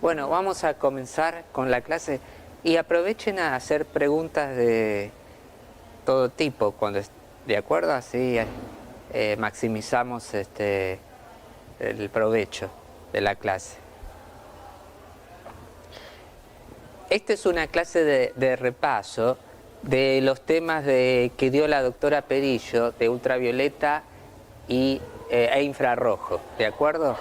Bueno, vamos a comenzar con la clase y aprovechen a hacer preguntas de todo tipo, ¿de acuerdo? Así maximizamos el provecho de la clase. Esta es una clase de repaso de los temas que dio la doctora Perillo de ultravioleta e infrarrojo, ¿de acuerdo?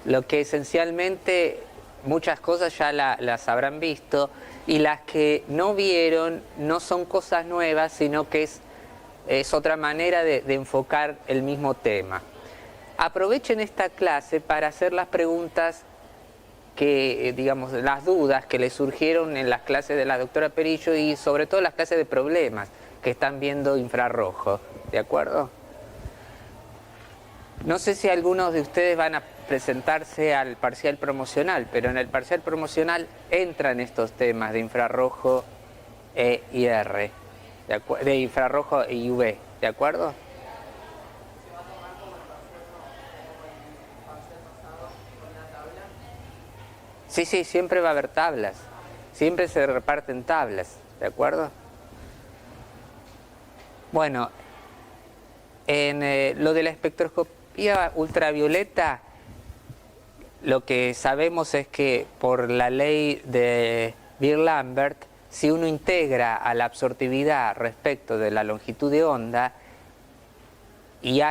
Lo que esencialmente muchas cosas ya las habrán visto y las que no vieron no son cosas nuevas, sino que es otra manera de enfocar el mismo tema. Aprovechen esta clase para hacer las preguntas digamos, las dudas que les surgieron en las clases de la doctora Perillo y sobre todo las clases de problemas que están viendo infrarrojo, ¿de acuerdo? No sé si algunos de ustedes van a presentarse al parcial promocional, pero en el parcial promocional entran estos temas de infrarrojo y R, de infrarrojo y UV, ¿de acuerdo? Sí, sí, siempre va a haber tablas, siempre se reparten tablas, ¿de acuerdo? Bueno, en lo de la espectroscopía ultravioleta, lo que sabemos es que por la ley de Beer-Lambert, si uno integra a la absortividad respecto de la longitud de onda y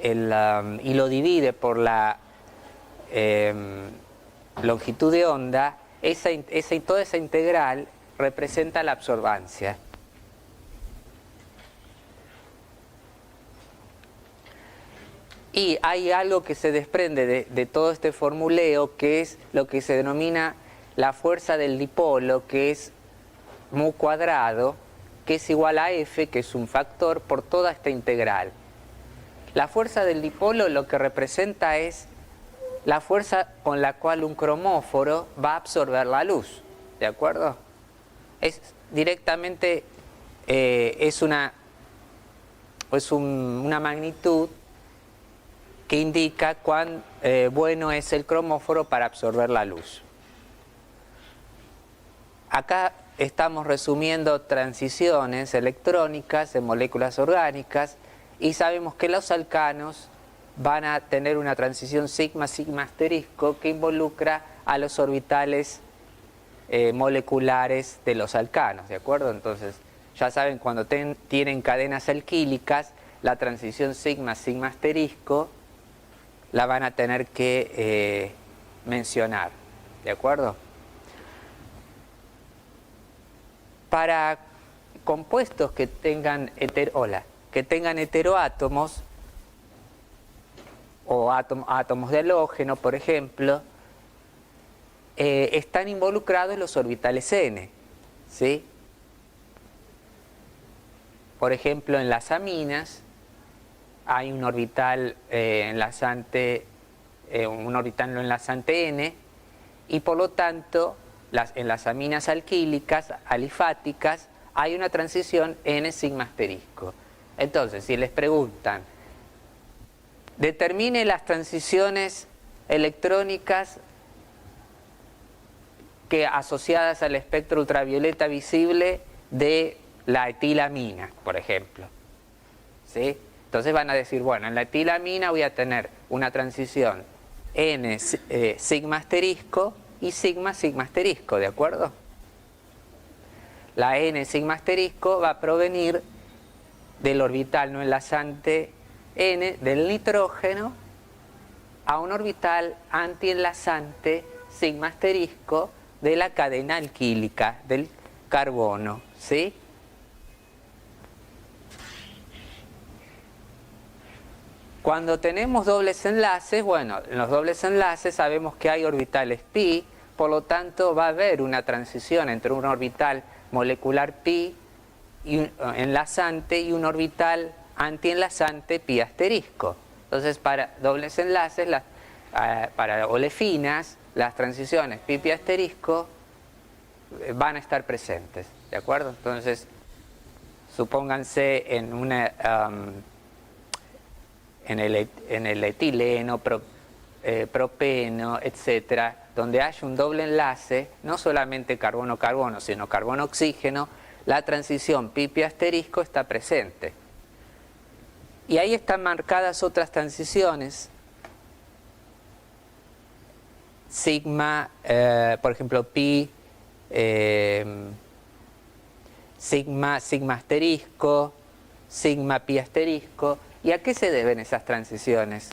y lo divide por la longitud de onda, toda esa integral representa la absorbancia. Y hay algo que se desprende de todo este formuleo, que es lo que se denomina la fuerza del dipolo, que es mu cuadrado, que es igual a F, que es un factor, por toda esta integral. La fuerza del dipolo lo que representa es la fuerza con la cual un cromóforo va a absorber la luz, ¿de acuerdo? Es directamente, una magnitud que indica cuán bueno es el cromóforo para absorber la luz. Acá estamos resumiendo transiciones electrónicas en moléculas orgánicas y sabemos que los alcanos van a tener una transición sigma-sigma asterisco que involucra a los orbitales moleculares de los alcanos, ¿de acuerdo? Entonces, ya saben, cuando tienen cadenas alquílicas, la transición sigma-sigma asterisco la van a tener que mencionar, ¿de acuerdo? Para compuestos que tengan heteroátomos o átomos de halógeno, por ejemplo, están involucrados los orbitales n, ¿sí? Por ejemplo, en las aminas hay un orbital enlazante, un orbital no enlazante n, y por lo tanto en las aminas alquílicas, alifáticas, hay una transición n sigma asterisco. Entonces, si les preguntan, determine las transiciones electrónicas asociadas al espectro ultravioleta visible de la etilamina, por ejemplo, ¿sí? Entonces van a decir, bueno, en la etilamina voy a tener una transición n sigma asterisco y sigma sigma asterisco, ¿de acuerdo? La n sigma asterisco va a provenir del orbital no enlazante n del nitrógeno a un orbital antienlazante sigma asterisco de la cadena alquílica del carbono, ¿sí? Cuando tenemos dobles enlaces, bueno, en los dobles enlaces sabemos que hay orbitales pi, por lo tanto va a haber una transición entre un orbital molecular pi enlazante y un orbital antienlazante pi asterisco. Entonces, para dobles enlaces, para olefinas, las transiciones pi asterisco van a estar presentes, ¿de acuerdo? Entonces, supónganse en en el etileno, propeno, etcétera, donde hay un doble enlace, no solamente carbono-carbono, sino carbono-oxígeno, la transición pi asterisco está presente. Y ahí están marcadas otras transiciones. Sigma, por ejemplo, pi, sigma asterisco, sigma pi asterisco. ¿Y a qué se deben esas transiciones?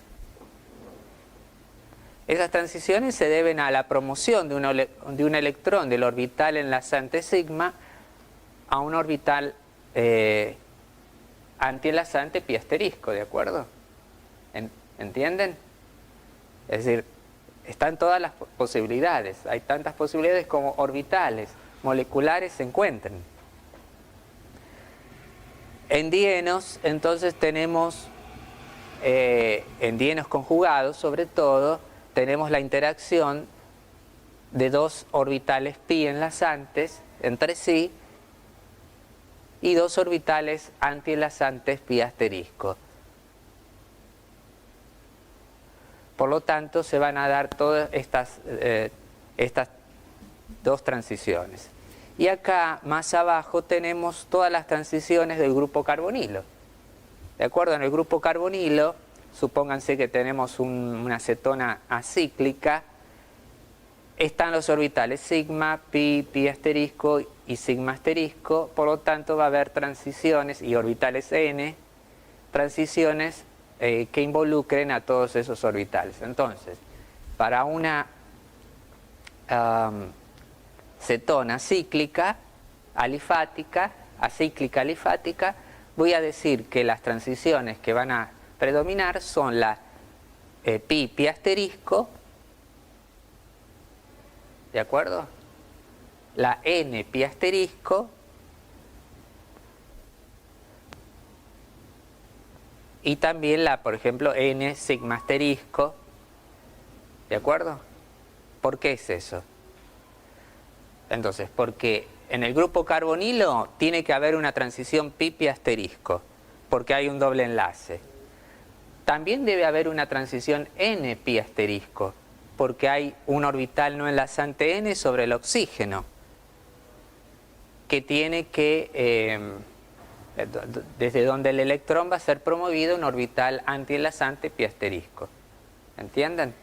Esas transiciones se deben a la promoción de un electrón del orbital enlazante sigma a un orbital antienlazante pi asterisco, ¿de acuerdo? ¿Entienden? Es decir, están todas las posibilidades, hay tantas posibilidades como orbitales moleculares se encuentren. En dienos, entonces tenemos, en dienos conjugados sobre todo, tenemos la interacción de dos orbitales pi enlazantes entre sí y dos orbitales antienlazantes pi asterisco. Por lo tanto, se van a dar todas estas dos transiciones. Y acá, más abajo, tenemos todas las transiciones del grupo carbonilo. ¿De acuerdo? En el grupo carbonilo, supónganse que tenemos una cetona acíclica, están los orbitales sigma, pi asterisco y sigma asterisco, por lo tanto va a haber transiciones y orbitales n, transiciones que involucren a todos esos orbitales. Entonces, para una cetona cíclica, alifática, acíclica alifática, voy a decir que las transiciones que van a predominar son la pi asterisco, ¿de acuerdo? La n pi asterisco y también la, por ejemplo, n sigma asterisco, ¿de acuerdo? ¿Por qué es eso? Entonces, porque en el grupo carbonilo tiene que haber una transición pi asterisco, porque hay un doble enlace. También debe haber una transición n pi asterisco, porque hay un orbital no enlazante n sobre el oxígeno, que tiene que, desde donde el electrón va a ser promovido un orbital antienlazante pi asterisco. ¿Entienden?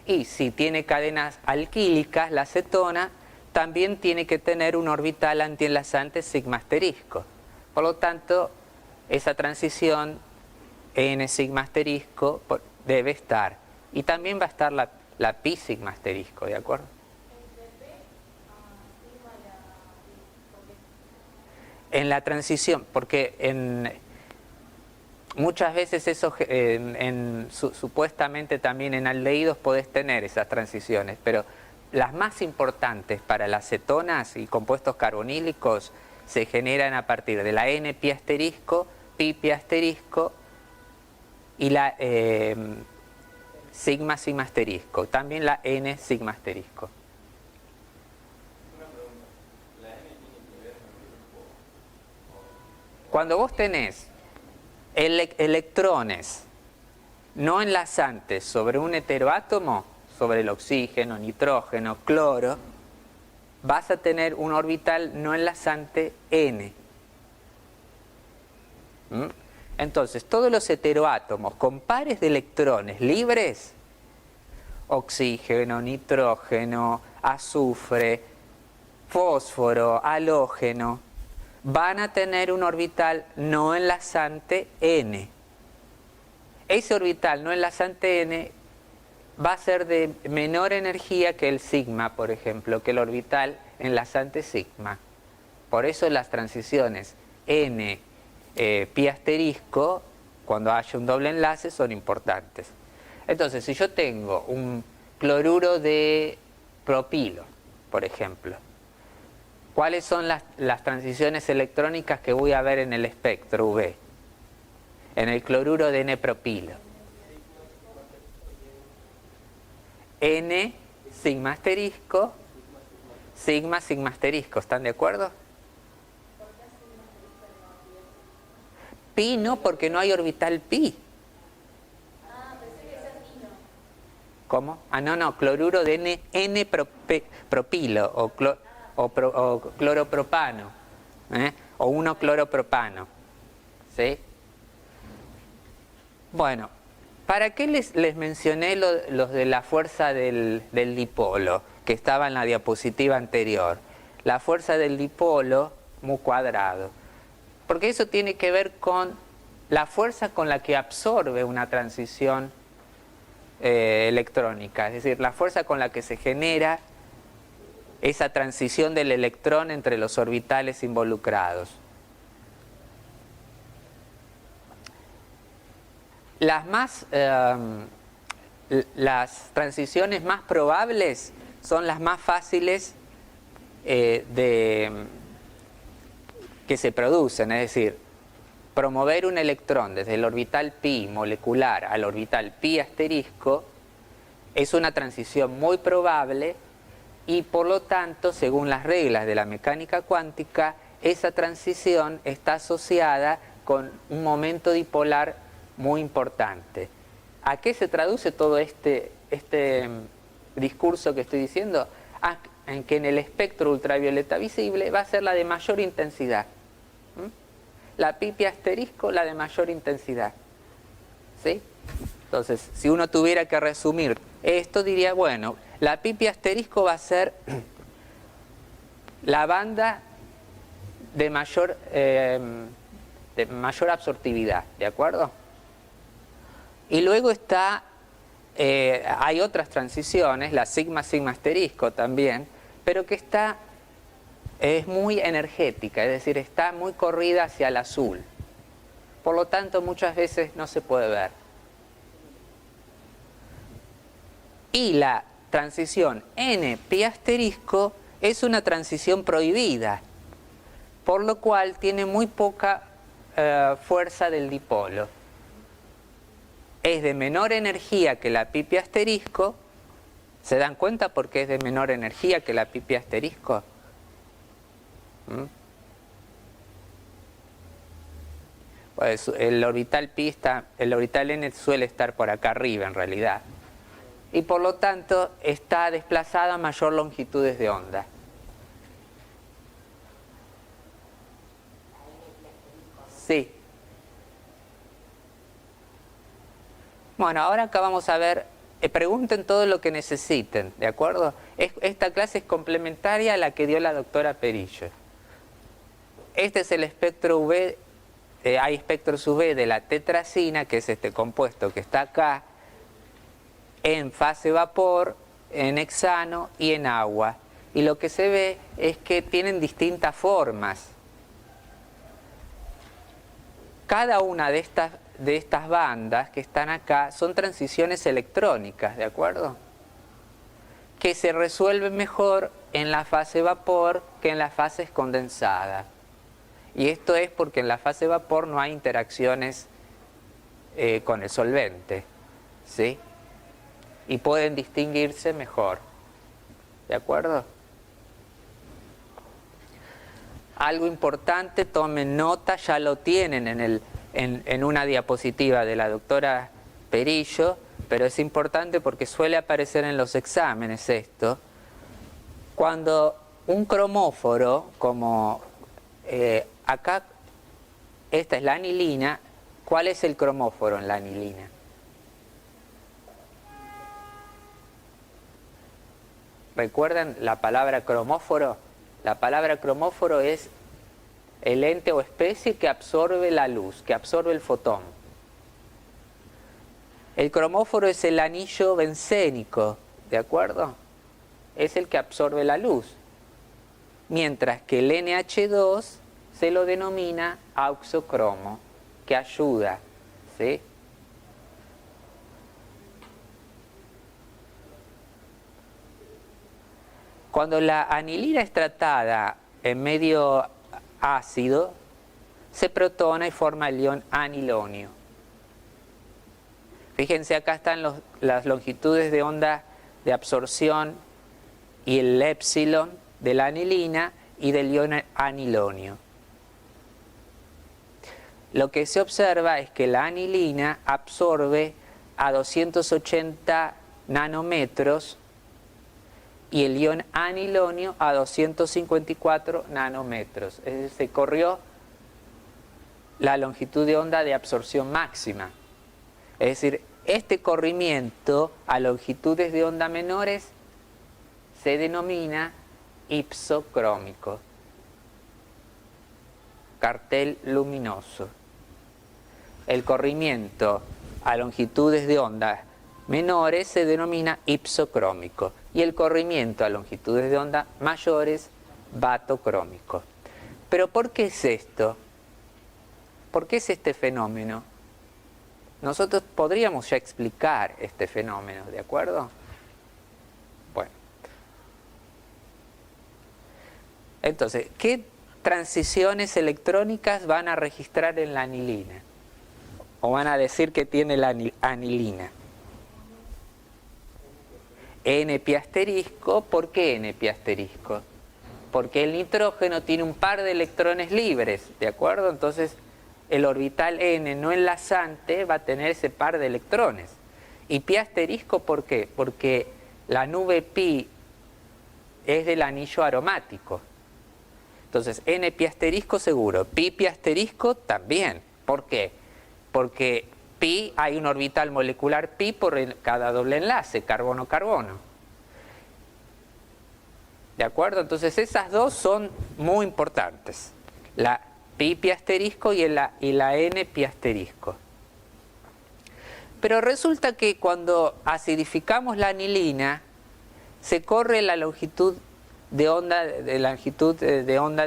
Y si tiene cadenas alquílicas, la cetona también tiene que tener un orbital antienlazante sigma asterisco. Por lo tanto, esa transición n sigma asterisco debe estar. Y también va a estar la pi sigma asterisco, ¿de acuerdo? En la transición, porque muchas veces eso, supuestamente también en aldehídos podés tener esas transiciones, pero las más importantes para las cetonas y compuestos carbonílicos se generan a partir de la n pi asterisco, pi asterisco y la sigma asterisco, también la n sigma asterisco. Cuando vos tenés electrones no enlazantes sobre un heteroátomo, sobre el oxígeno, nitrógeno, cloro, vas a tener un orbital no enlazante n. Entonces, todos los heteroátomos con pares de electrones libres, oxígeno, nitrógeno, azufre, fósforo, halógeno, van a tener un orbital no enlazante n. Ese orbital no enlazante n va a ser de menor energía que el sigma, por ejemplo, que el orbital enlazante sigma. Por eso las transiciones n pi asterisco, cuando haya un doble enlace, son importantes. Entonces, si yo tengo un cloruro de propilo, por ejemplo, ¿cuáles son las transiciones electrónicas que voy a ver en el espectro UV? En el cloruro de N-propilo. N sigma asterisco, sigma asterisco. ¿Están de acuerdo? Pi no, porque no hay orbital pi. ¿Cómo? Ah, no, cloruro de N-propilo o cloropropano, o 1-cloropropano. ¿Sí? Bueno, ¿para qué les mencioné los de la fuerza del dipolo, que estaba en la diapositiva anterior? La fuerza del dipolo mu cuadrado. Porque eso tiene que ver con la fuerza con la que absorbe una transición electrónica, es decir, la fuerza con la que se genera esa transición del electrón entre los orbitales involucrados. Las transiciones más probables son las más fáciles que se producen, es decir, promover un electrón desde el orbital pi molecular al orbital pi asterisco es una transición muy probable y por lo tanto, según las reglas de la mecánica cuántica, esa transición está asociada con un momento dipolar muy importante. ¿A qué se traduce todo este discurso que estoy diciendo? En que en el espectro ultravioleta visible va a ser la de mayor intensidad. La pi asterisco, la de mayor intensidad. ¿Sí? Entonces, si uno tuviera que resumir esto, diría, bueno, la pi asterisco va a ser la banda de mayor absortividad, ¿de acuerdo? Y luego hay otras transiciones, la sigma asterisco también, pero que es muy energética, es decir, está muy corrida hacia el azul. Por lo tanto, muchas veces no se puede ver. Y la transición n pi asterisco es una transición prohibida, por lo cual tiene muy poca fuerza del dipolo. Es de menor energía que la pi asterisco. ¿Se dan cuenta por qué es de menor energía que la pi asterisco? Pues el orbital n suele estar por acá arriba en realidad. Y por lo tanto está desplazada a mayor longitudes de onda. Sí. Bueno, ahora acá vamos a ver, pregunten todo lo que necesiten, ¿de acuerdo? Esta clase es complementaria a la que dio la doctora Perillo. Este es el espectro UV, hay espectros UV de la tetracina, que es este compuesto que está acá, en fase vapor, en hexano y en agua. Y lo que se ve es que tienen distintas formas. Cada una de estas bandas que están acá son transiciones electrónicas, ¿de acuerdo? Que se resuelven mejor en la fase vapor que en las fases condensadas. Y esto es porque en la fase vapor no hay interacciones con el solvente, ¿sí? Y pueden distinguirse mejor, ¿de acuerdo? Algo importante, tomen nota, ya lo tienen en una diapositiva de la doctora Perillo, pero es importante porque suele aparecer en los exámenes esto. Cuando un cromóforo, como acá, esta es la anilina, ¿cuál es el cromóforo en la anilina? ¿Recuerdan la palabra cromóforo? La palabra cromóforo es el ente o especie que absorbe la luz, que absorbe el fotón. El cromóforo es el anillo bencénico, ¿de acuerdo? Es el que absorbe la luz. Mientras que el NH2 se lo denomina auxocromo, que ayuda, ¿sí? Cuando la anilina es tratada en medio ácido, se protona y forma el ion anilonio. Fíjense, acá están las longitudes de onda de absorción y el épsilon de la anilina y del ion anilonio. lo que se observa es que la anilina absorbe a 280 nanómetros y el ion anilonio a 254 nanómetros. Es decir, se corrió la longitud de onda de absorción máxima. Es decir, este corrimiento a longitudes de onda menores se denomina ipsocrómico, cartel luminoso. El corrimiento a longitudes de onda menores se denomina ipsocrómico y el corrimiento a longitudes de onda mayores batocrómico. Pero ¿por qué es esto? ¿Por qué es este fenómeno? Nosotros podríamos ya explicar este fenómeno, ¿de acuerdo? Bueno. Entonces, ¿qué transiciones electrónicas van a registrar en la anilina? O van a decir que tiene la anilina. N-pi asterisco. ¿Por qué N-pi asterisco? Porque el nitrógeno tiene un par de electrones libres, ¿de acuerdo? Entonces, el orbital N no enlazante va a tener ese par de electrones. ¿Y pi asterisco por qué? Porque la nube pi es del anillo aromático. Entonces, N-pi asterisco seguro, pi asterisco también. ¿Por qué? Porque pi hay un orbital molecular pi por cada doble enlace, carbono-carbono. ¿De acuerdo? Entonces, esas dos son muy importantes. La pi asterisco y la N-pi asterisco. Pero resulta que cuando acidificamos la anilina, se corre la longitud de onda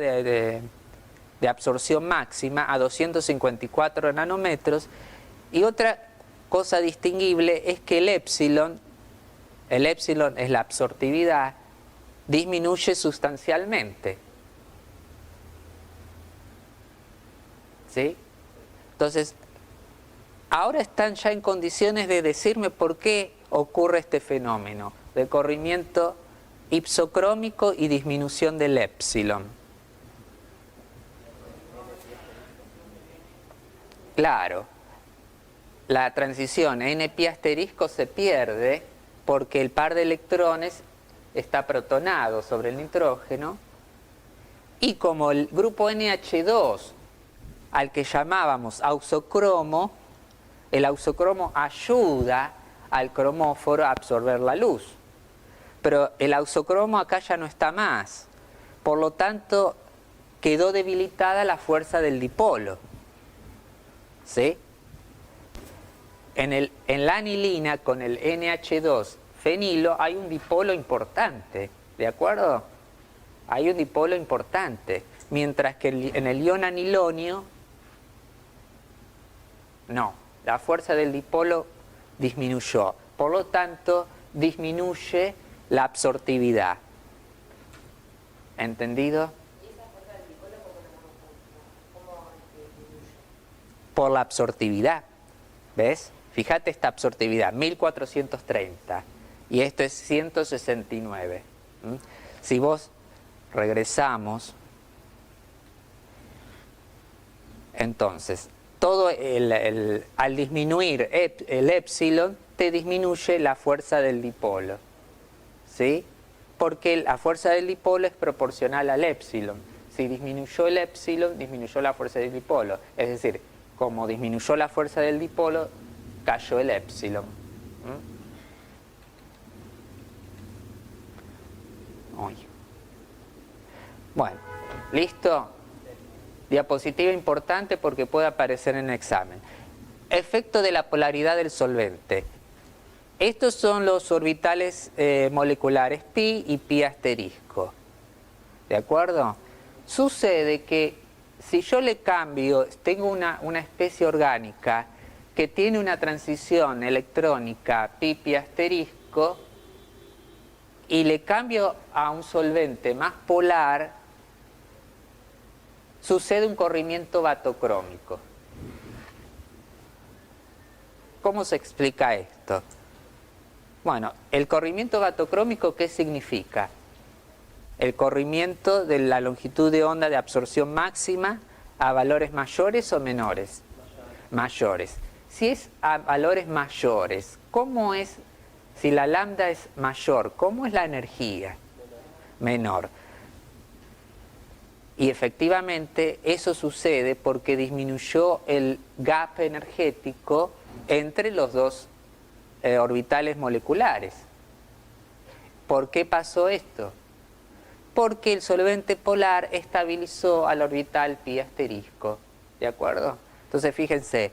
de absorción máxima a 254 nanómetros, y otra cosa distinguible es que el épsilon es la absortividad, disminuye sustancialmente. ¿Sí? Entonces, ahora están ya en condiciones de decirme por qué ocurre este fenómeno de corrimiento ipsocrómico y disminución del épsilon. Claro, la transición N-pi asterisco se pierde porque el par de electrones está protonado sobre el nitrógeno, y como el grupo NH2 al que llamábamos auxocromo, el auxocromo ayuda al cromóforo a absorber la luz. Pero el auxocromo acá ya no está más. Por lo tanto, quedó debilitada la fuerza del dipolo. ¿Sí? En la anilina con el NH2 fenilo hay un dipolo importante, ¿de acuerdo? Hay un dipolo importante. Mientras que en el ion anilonio, no, la fuerza del dipolo disminuyó. Por lo tanto, disminuye la absortividad. ¿Entendido? ¿Y esa fuerza del dipolo cómo disminuye? Por la absortividad. ¿Ves? Fíjate esta absortividad, 1430. Y esto es 169. Si vos regresamos, entonces, al disminuir el épsilon, te disminuye la fuerza del dipolo. ¿Sí? Porque la fuerza del dipolo es proporcional al épsilon. Si disminuyó el épsilon, disminuyó la fuerza del dipolo. Es decir, como disminuyó la fuerza del dipolo, cayó el épsilon. Bueno, ¿listo? Diapositiva importante porque puede aparecer en el examen. Efecto de la polaridad del solvente. Estos son los orbitales moleculares pi y pi asterisco. ¿De acuerdo? Sucede que si yo le cambio, tengo una especie orgánica que tiene una transición electrónica pi asterisco, y le cambio a un solvente más polar, sucede un corrimiento batocrómico. ¿Cómo se explica esto? Bueno, el corrimiento batocrómico, ¿qué significa? El corrimiento de la longitud de onda de absorción máxima ¿A valores mayores o menores? Mayores. Si es a valores mayores, ¿cómo es? Si la lambda es mayor, ¿cómo es la energía? Menor. Y efectivamente eso sucede porque disminuyó el gap energético entre los dos orbitales moleculares. ¿Por qué pasó esto? Porque el solvente polar estabilizó al orbital pi asterisco. ¿De acuerdo? Entonces fíjense,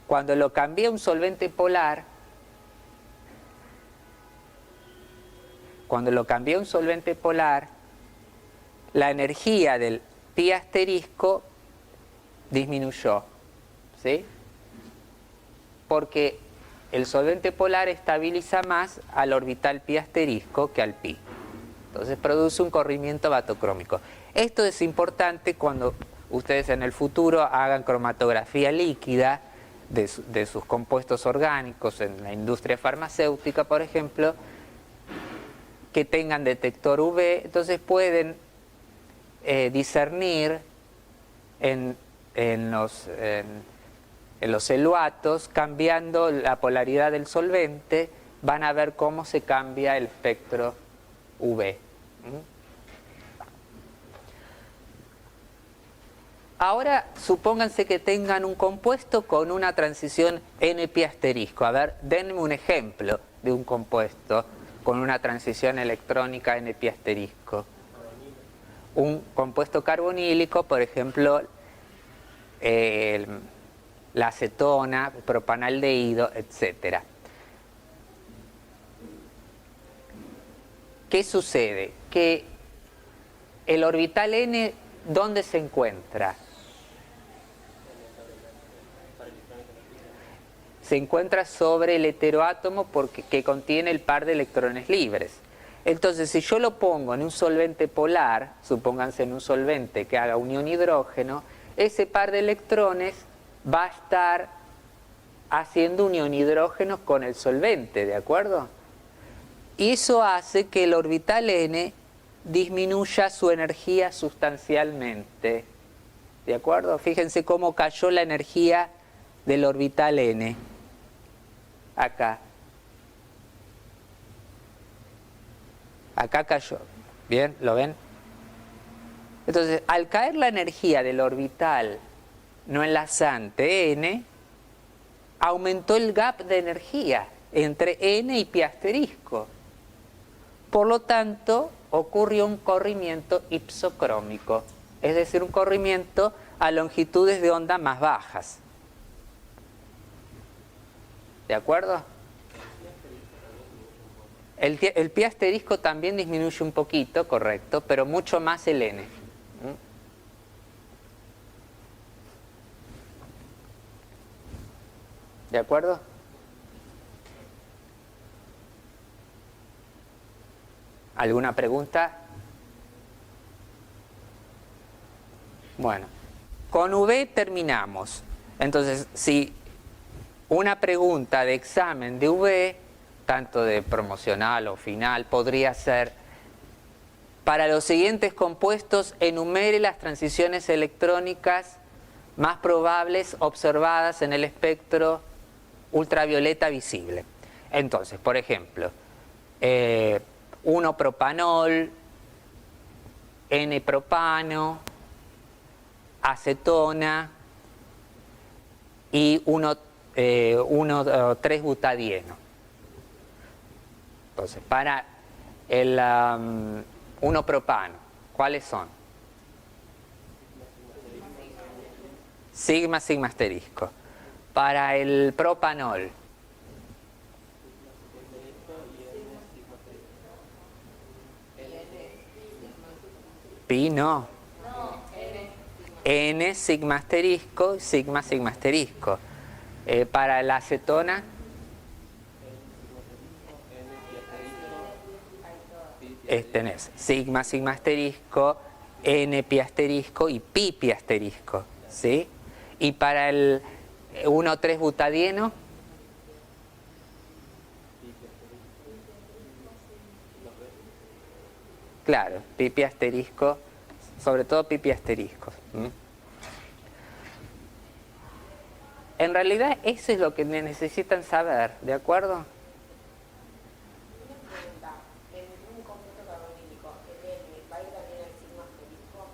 cuando lo cambié a un solvente polar, la energía del pi asterisco disminuyó, ¿sí? Porque el solvente polar estabiliza más al orbital pi asterisco que al pi. Entonces produce un corrimiento batocrómico. Esto es importante cuando ustedes en el futuro hagan cromatografía líquida de sus compuestos orgánicos en la industria farmacéutica, por ejemplo, que tengan detector UV, entonces pueden discernir en los eluatos, cambiando la polaridad del solvente, van a ver cómo se cambia el espectro UV. Ahora supónganse que tengan un compuesto con una transición N-pi asterisco. A ver, denme un ejemplo de un compuesto con una transición electrónica N-pi asterisco. Un compuesto carbonílico, por ejemplo, la acetona, propanaldehído, etc. ¿Qué sucede? Que el orbital N, ¿dónde se encuentra? Se encuentra sobre el heteroátomo que contiene el par de electrones libres. Entonces, si yo lo pongo en un solvente polar, supónganse en un solvente que haga unión hidrógeno, ese par de electrones va a estar haciendo unión hidrógeno con el solvente, ¿de acuerdo? Y eso hace que el orbital N disminuya su energía sustancialmente, ¿de acuerdo? Fíjense cómo cayó la energía del orbital N, acá. Acá cayó. ¿Bien? ¿Lo ven? Entonces, al caer la energía del orbital no enlazante N, aumentó el gap de energía entre N y pi asterisco. Por lo tanto, ocurrió un corrimiento ipsocrómico, es decir, un corrimiento a longitudes de onda más bajas. ¿De acuerdo? El pi asterisco también disminuye un poquito, correcto, pero mucho más el N. ¿De acuerdo? ¿Alguna pregunta? Bueno, con V terminamos. Entonces, si una pregunta de examen de V, tanto de promocional o final, podría ser: para los siguientes compuestos, enumere las transiciones electrónicas más probables observadas en el espectro ultravioleta visible. Entonces, por ejemplo, 1-propanol, N-propano, acetona y 1,3-butadieno. Entonces, para el 1-propano, ¿cuáles son? Sigma, sigma asterisco. Para el propanol, pi no. N sigma asterisco, sigma sigma asterisco. Para la acetona, tenés sigma sigma asterisco, N pi asterisco y pi pi asterisco, ¿sí? Y para el 1,3-butadieno, claro, pi pi asterisco, sobre todo pi pi asterisco. En realidad eso es lo que necesitan saber, ¿de acuerdo? Una pregunta, en un compuesto carbonílico, ¿el N va a ir también al signo asterisco?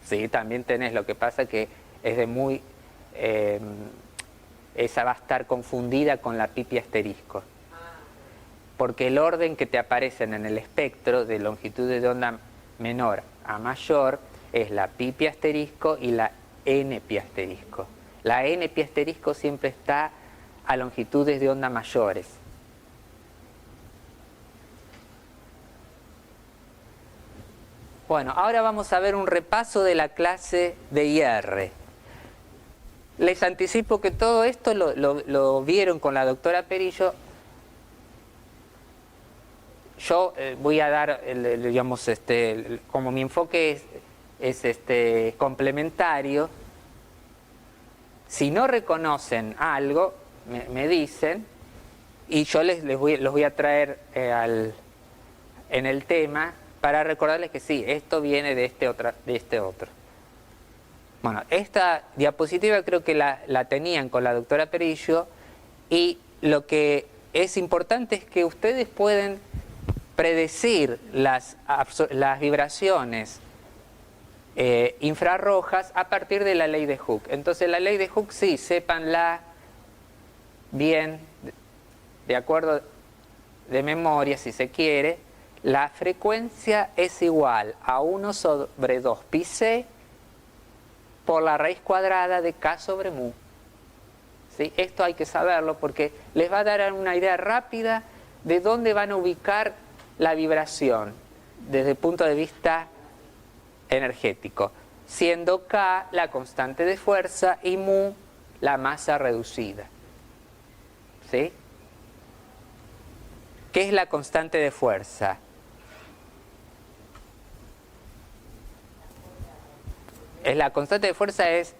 Sí, también tenés, lo que pasa que es de muy... esa va a estar confundida con la pipi asterisco. Porque el orden que te aparecen en el espectro de longitudes de onda menor a mayor es la pi pi asterisco y la n pi asterisco. La n pi asterisco siempre está a longitudes de onda mayores. Bueno, ahora vamos a ver un repaso de la clase de IR. Les anticipo que todo esto lo vieron con la doctora Perillo. Yo voy a dar, digamos, como mi enfoque es complementario. Si no reconocen algo, me dicen, y yo los voy a traer en el tema para recordarles que sí, esto viene de este otro. Bueno, esta diapositiva creo que la tenían con la doctora Perillo, y lo que es importante es que ustedes pueden predecir las vibraciones infrarrojas a partir de la ley de Hooke. Entonces la ley de Hooke sí, sépanla bien, de acuerdo de memoria si se quiere. La frecuencia es igual a 1 sobre 2 pi c por la raíz cuadrada de k sobre mu. ¿Sí? Esto hay que saberlo porque les va a dar una idea rápida de dónde van a ubicar la vibración desde el punto de vista energético, siendo K la constante de fuerza y mu la masa reducida. ¿Sí? ¿Qué es la constante de fuerza? La constante de fuerza es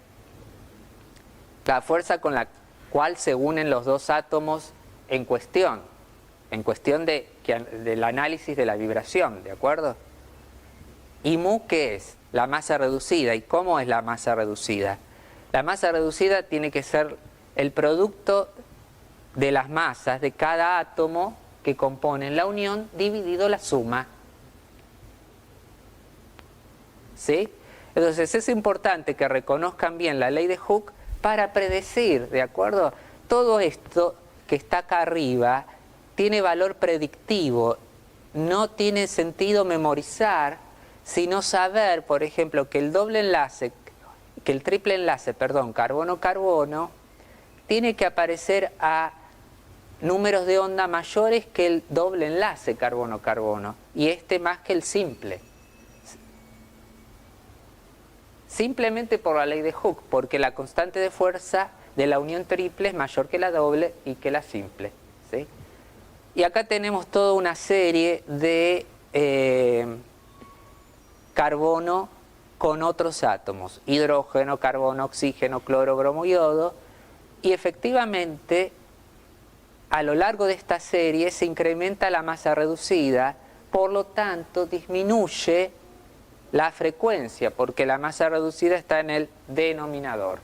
la fuerza con la cual se unen los dos átomos en cuestión del análisis de la vibración, ¿de acuerdo? ¿Y mu qué es? La masa reducida. ¿Y cómo es la masa reducida? La masa reducida tiene que ser el producto de las masas de cada átomo que componen la unión dividido la suma. ¿Sí? Entonces es importante que reconozcan bien la ley de Hooke para predecir, ¿de acuerdo? Todo esto que está acá arriba tiene valor predictivo, no tiene sentido memorizar, sino saber, por ejemplo, que el triple enlace, carbono-carbono, tiene que aparecer a números de onda mayores que el doble enlace carbono-carbono, y más que el simple. Simplemente por la ley de Hooke, porque la constante de fuerza de la unión triple es mayor que la doble y que la simple. ¿Sí? Y acá tenemos toda una serie de carbono con otros átomos, hidrógeno, carbono, oxígeno, cloro, bromo, yodo, y efectivamente a lo largo de esta serie se incrementa la masa reducida, por lo tanto disminuye la frecuencia, porque la masa reducida está en el denominador.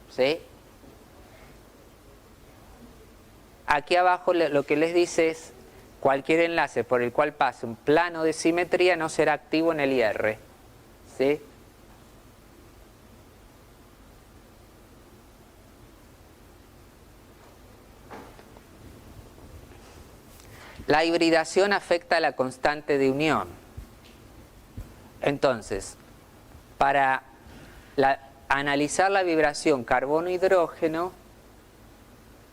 ¿Sí? Aquí abajo lo que les dice es: cualquier enlace por el cual pase un plano de simetría no será activo en el IR. ¿Sí? La hibridación afecta a la constante de unión. Entonces, para analizar la vibración carbono-hidrógeno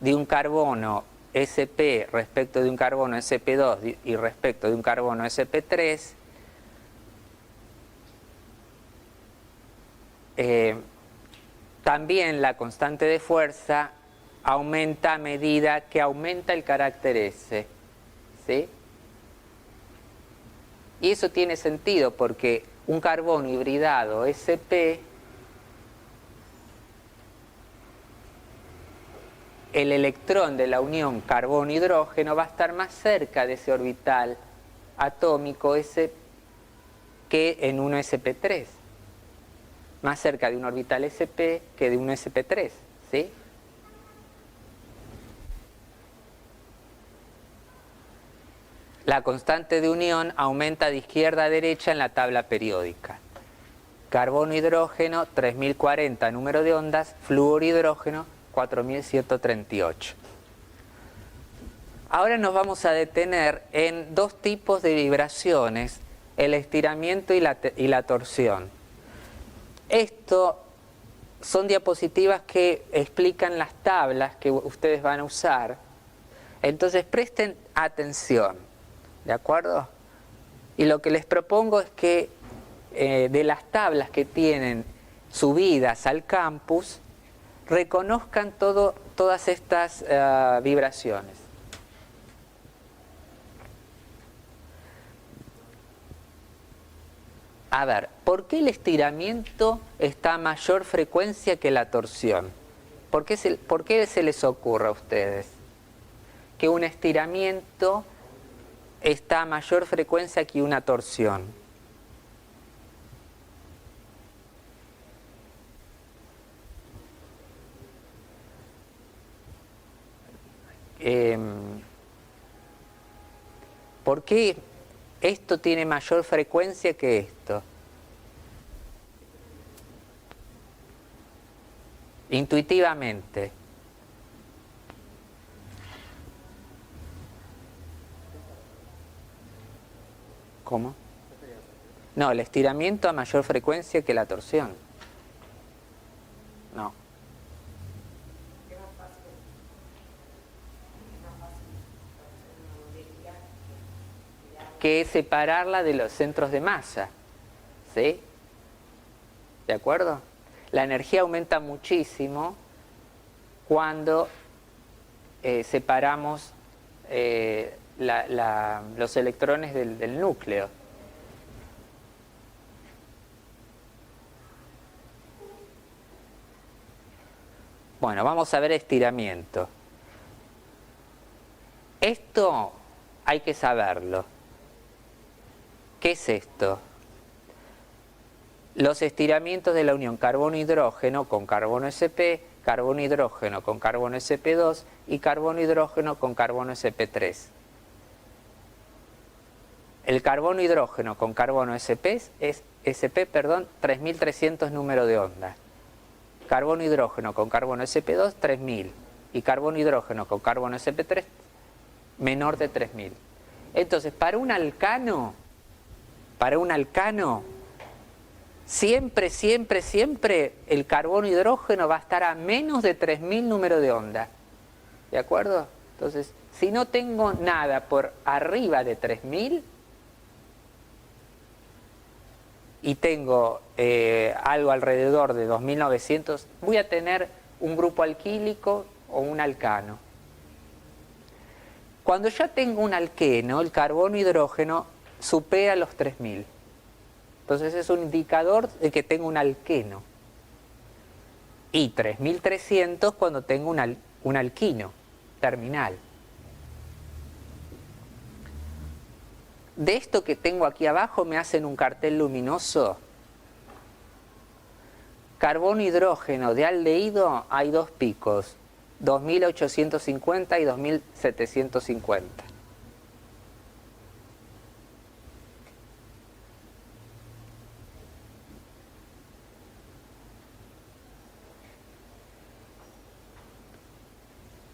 de un carbono sp respecto de un carbono sp2 y respecto de un carbono sp3, también la constante de fuerza aumenta a medida que aumenta el carácter S. ¿Sí? Y eso tiene sentido porque un carbono hibridado sp, el electrón de la unión carbono-hidrógeno va a estar más cerca de ese orbital atómico S que en un sp3. Más cerca de un orbital sp que de un sp3. ¿Sí? La constante de unión aumenta de izquierda a derecha en la tabla periódica. Carbono-hidrógeno, 3040 número de ondas, flúor-hidrógeno, 4138. Ahora nos vamos a detener en dos tipos de vibraciones, el estiramiento y la torsión. Esto son diapositivas que explican las tablas que ustedes van a usar. Entonces presten atención, ¿de acuerdo? Y lo que les propongo es que de las tablas que tienen subidas al campus, reconozcan todas estas vibraciones. A ver, ¿por qué el estiramiento está a mayor frecuencia que la torsión? ¿Por qué se les ocurre a ustedes que un estiramiento está a mayor frecuencia que una torsión? ¿Por qué esto tiene mayor frecuencia que esto? Intuitivamente. ¿Cómo? No, el estiramiento a mayor frecuencia que la torsión. No. Que es separarla de los centros de masa. ¿Sí? ¿De acuerdo? La energía aumenta muchísimo cuando separamos los electrones del núcleo. Bueno, vamos a ver estiramiento. Esto hay que saberlo. ¿Qué es esto? Los estiramientos de la unión carbono-hidrógeno con carbono-sp, carbono-hidrógeno con carbono-sp2 y carbono-hidrógeno con carbono-sp3. El carbono-hidrógeno con carbono-sp es 3300 número de onda. Carbono-hidrógeno con carbono-sp2, 3000. Y carbono-hidrógeno con carbono-sp3, menor de 3000. Entonces, para un alcano, siempre el carbono-hidrógeno va a estar a menos de 3000 número de onda. ¿De acuerdo? Entonces, si no tengo nada por arriba de 3000 y tengo algo alrededor de 2900, voy a tener un grupo alquílico o un alcano. Cuando ya tengo un alqueno, el carbono-hidrógeno supera los 3000. Entonces es un indicador de que tengo un alqueno. Y 3300 cuando tengo un alquino terminal. De esto que tengo aquí abajo me hacen un cartel luminoso. Carbono-hidrógeno de aldehído hay dos picos, 2850 y 2750.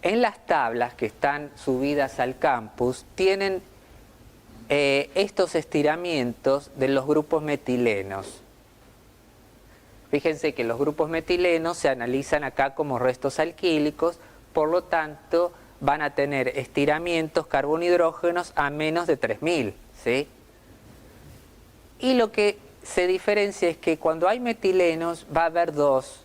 En las tablas que están subidas al campus tienen estos estiramientos de los grupos metilenos. Fíjense que los grupos metilenos se analizan acá como restos alquílicos, por lo tanto van a tener estiramientos carbono-hidrógenos a menos de 3000, ¿sí? Y lo que se diferencia es que cuando hay metilenos va a haber dos,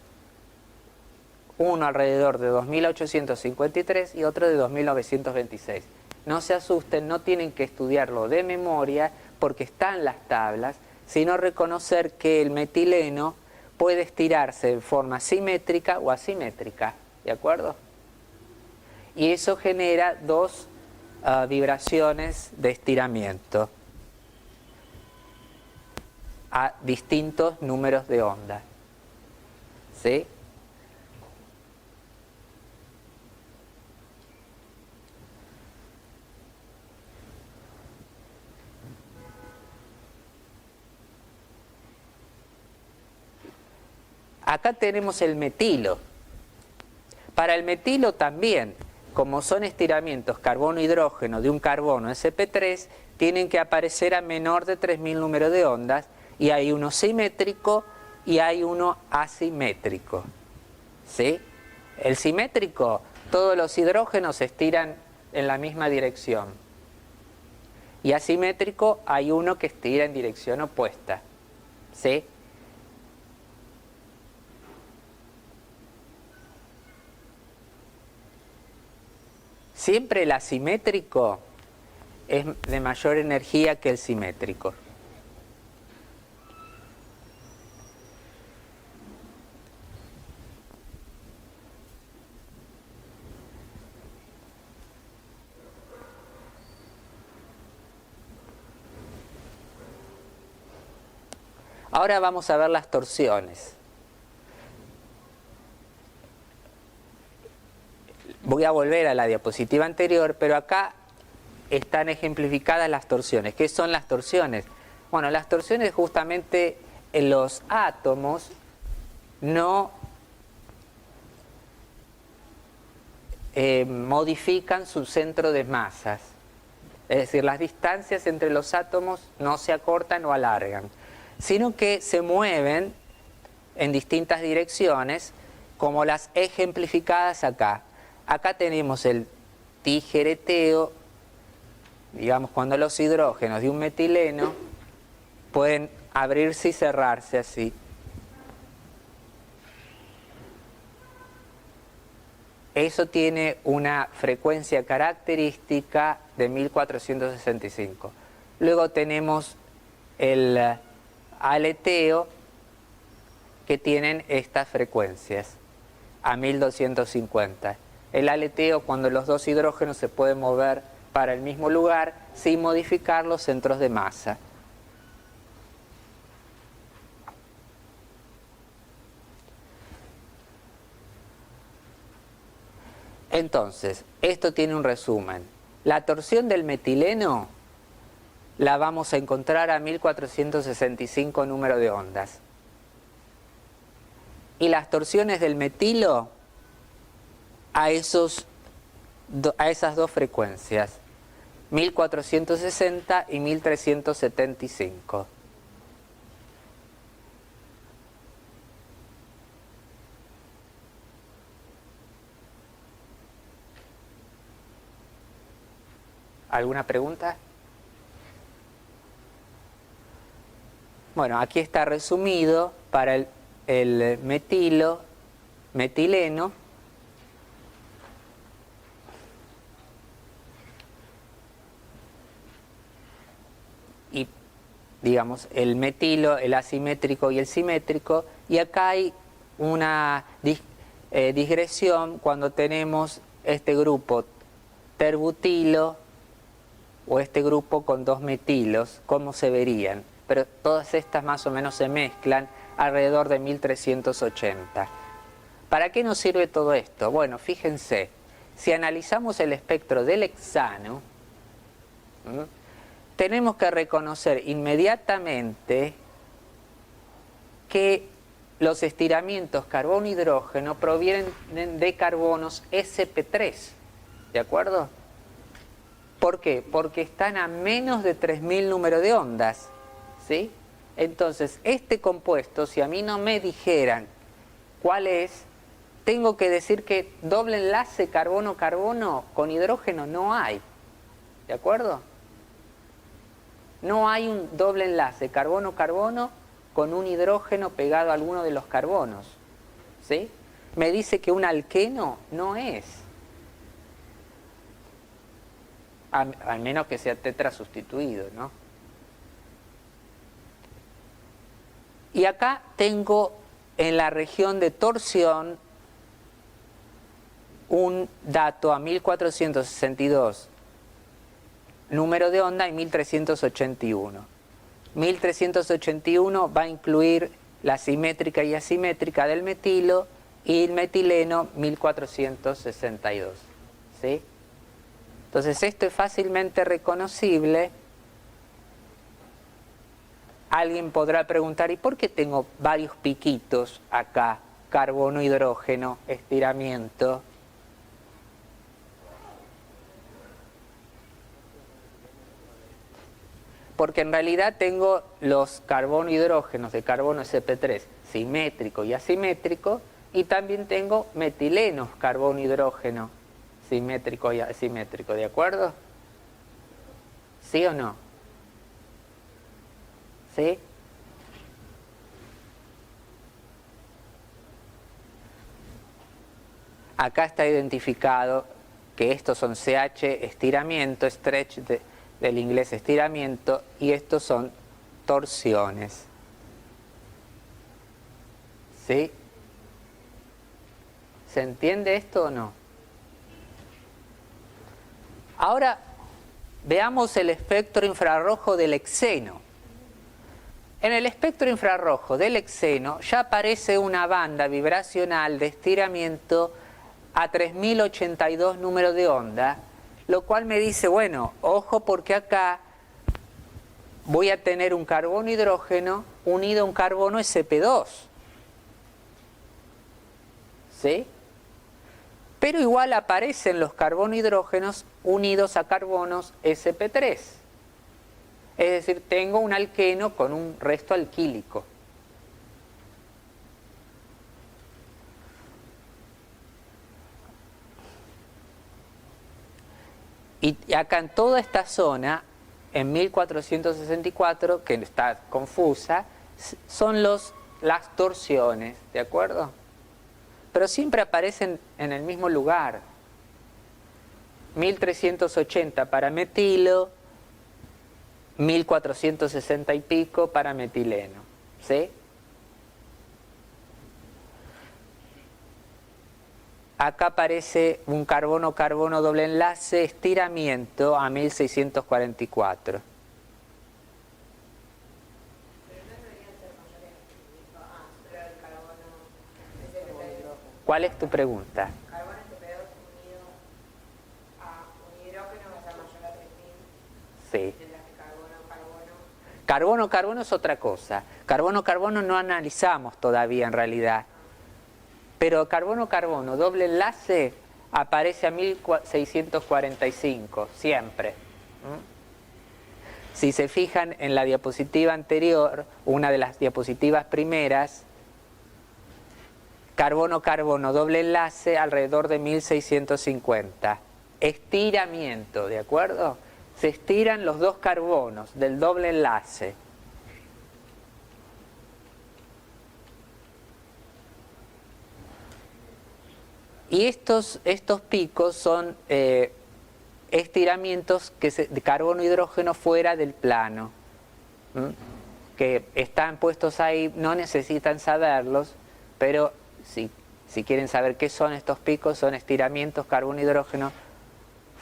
uno alrededor de 2853 y otro de 2926. No se asusten, no tienen que estudiarlo de memoria porque están las tablas, sino reconocer que el metileno puede estirarse en forma simétrica o asimétrica, ¿de acuerdo? Y eso genera dos vibraciones de estiramiento a distintos números de onda, ¿sí? Acá tenemos el metilo. Para el metilo también, como son estiramientos carbono-hidrógeno de un carbono sp3, tienen que aparecer a menor de 3000 números de ondas, y hay uno simétrico y hay uno asimétrico. ¿Sí? El simétrico, todos los hidrógenos se estiran en la misma dirección. Y asimétrico, hay uno que estira en dirección opuesta. ¿Sí? Siempre el asimétrico es de mayor energía que el simétrico. Ahora vamos a ver las torsiones. Voy a volver a la diapositiva anterior, pero acá están ejemplificadas las torsiones. ¿Qué son las torsiones? Bueno, las torsiones justamente en los átomos no modifican su centro de masas. Es decir, las distancias entre los átomos no se acortan o alargan, sino que se mueven en distintas direcciones, como las ejemplificadas acá. Acá tenemos el tijereteo, digamos, cuando los hidrógenos de un metileno pueden abrirse y cerrarse así. Eso tiene una frecuencia característica de 1465. Luego tenemos el aleteo, que tienen estas frecuencias a 1250. El aleteo, cuando los dos hidrógenos se pueden mover para el mismo lugar sin modificar los centros de masa. Entonces, esto tiene un resumen. La torsión del metileno la vamos a encontrar a 1465 número de ondas. Y las torsiones del metilo a esas dos frecuencias, 1460 y 1375. ¿Alguna pregunta? Bueno, aquí está resumido para el metileno. Y digamos, el metilo, el asimétrico y el simétrico. Y acá hay una digresión cuando tenemos este grupo terbutilo o este grupo con dos metilos, cómo se verían. Pero todas estas más o menos se mezclan alrededor de 1380. ¿Para qué nos sirve todo esto? Bueno, fíjense, si analizamos el espectro del hexano, tenemos que reconocer inmediatamente que los estiramientos carbono-hidrógeno provienen de carbonos sp3, ¿de acuerdo? ¿Por qué? Porque están a menos de 3000 números de ondas, ¿sí? Entonces, este compuesto, si a mí no me dijeran cuál es, tengo que decir que doble enlace carbono-carbono con hidrógeno no hay, ¿de acuerdo? No hay un doble enlace carbono-carbono con un hidrógeno pegado a alguno de los carbonos, ¿sí? Me dice que un alqueno no es, al menos que sea tetra sustituido, ¿no? Y acá tengo en la región de torsión un dato a 1462 número de onda y 1381. 1381 va a incluir la simétrica y asimétrica del metilo, y el metileno 1462, ¿sí? Entonces esto es fácilmente reconocible alguien podrá preguntar, ¿y por qué tengo varios piquitos acá? Carbono, hidrógeno, estiramiento. Porque en realidad tengo los carbono hidrógenos de carbono sp3 simétrico y asimétrico, y también tengo metilenos carbono hidrógeno simétrico y asimétrico, ¿de acuerdo? ¿Sí o no? ¿Sí? Acá está identificado que estos son CH estiramiento, stretch del inglés estiramiento, y estos son torsiones. ¿Sí? ¿Se entiende esto o no? Ahora veamos el espectro infrarrojo del hexeno. En el espectro infrarrojo del hexeno ya aparece una banda vibracional de estiramiento a 3082 números de onda, lo cual me dice, bueno, ojo, porque acá voy a tener un carbono hidrógeno unido a un carbono sp2. ¿Sí? Pero igual aparecen los carbono hidrógenos unidos a carbonos sp3. Es decir, tengo un alqueno con un resto alquílico. Y acá en toda esta zona, en 1464, que está confusa, son las torsiones, ¿de acuerdo? Pero siempre aparecen en el mismo lugar. 1380 para metilo, 1460 y pico para metileno, ¿sí? Acá aparece un carbono-carbono doble enlace, estiramiento a 1644. ¿Cuál es tu pregunta? Carbono sp2 unido a un hidrógeno va a ser mayor a 3000. Sí. Mientras que carbono-carbono. Carbono-carbono es otra cosa. Carbono-carbono no analizamos todavía en realidad. Pero carbono-carbono doble enlace aparece a 1645, siempre. Si se fijan en la diapositiva anterior, una de las diapositivas primeras, carbono-carbono doble enlace alrededor de 1650. Estiramiento, ¿de acuerdo? Se estiran los dos carbonos del doble enlace. Y estos picos son estiramientos de carbono-hidrógeno fuera del plano, que están puestos ahí, no necesitan saberlos, pero si quieren saber qué son estos picos, son estiramientos carbono-hidrógeno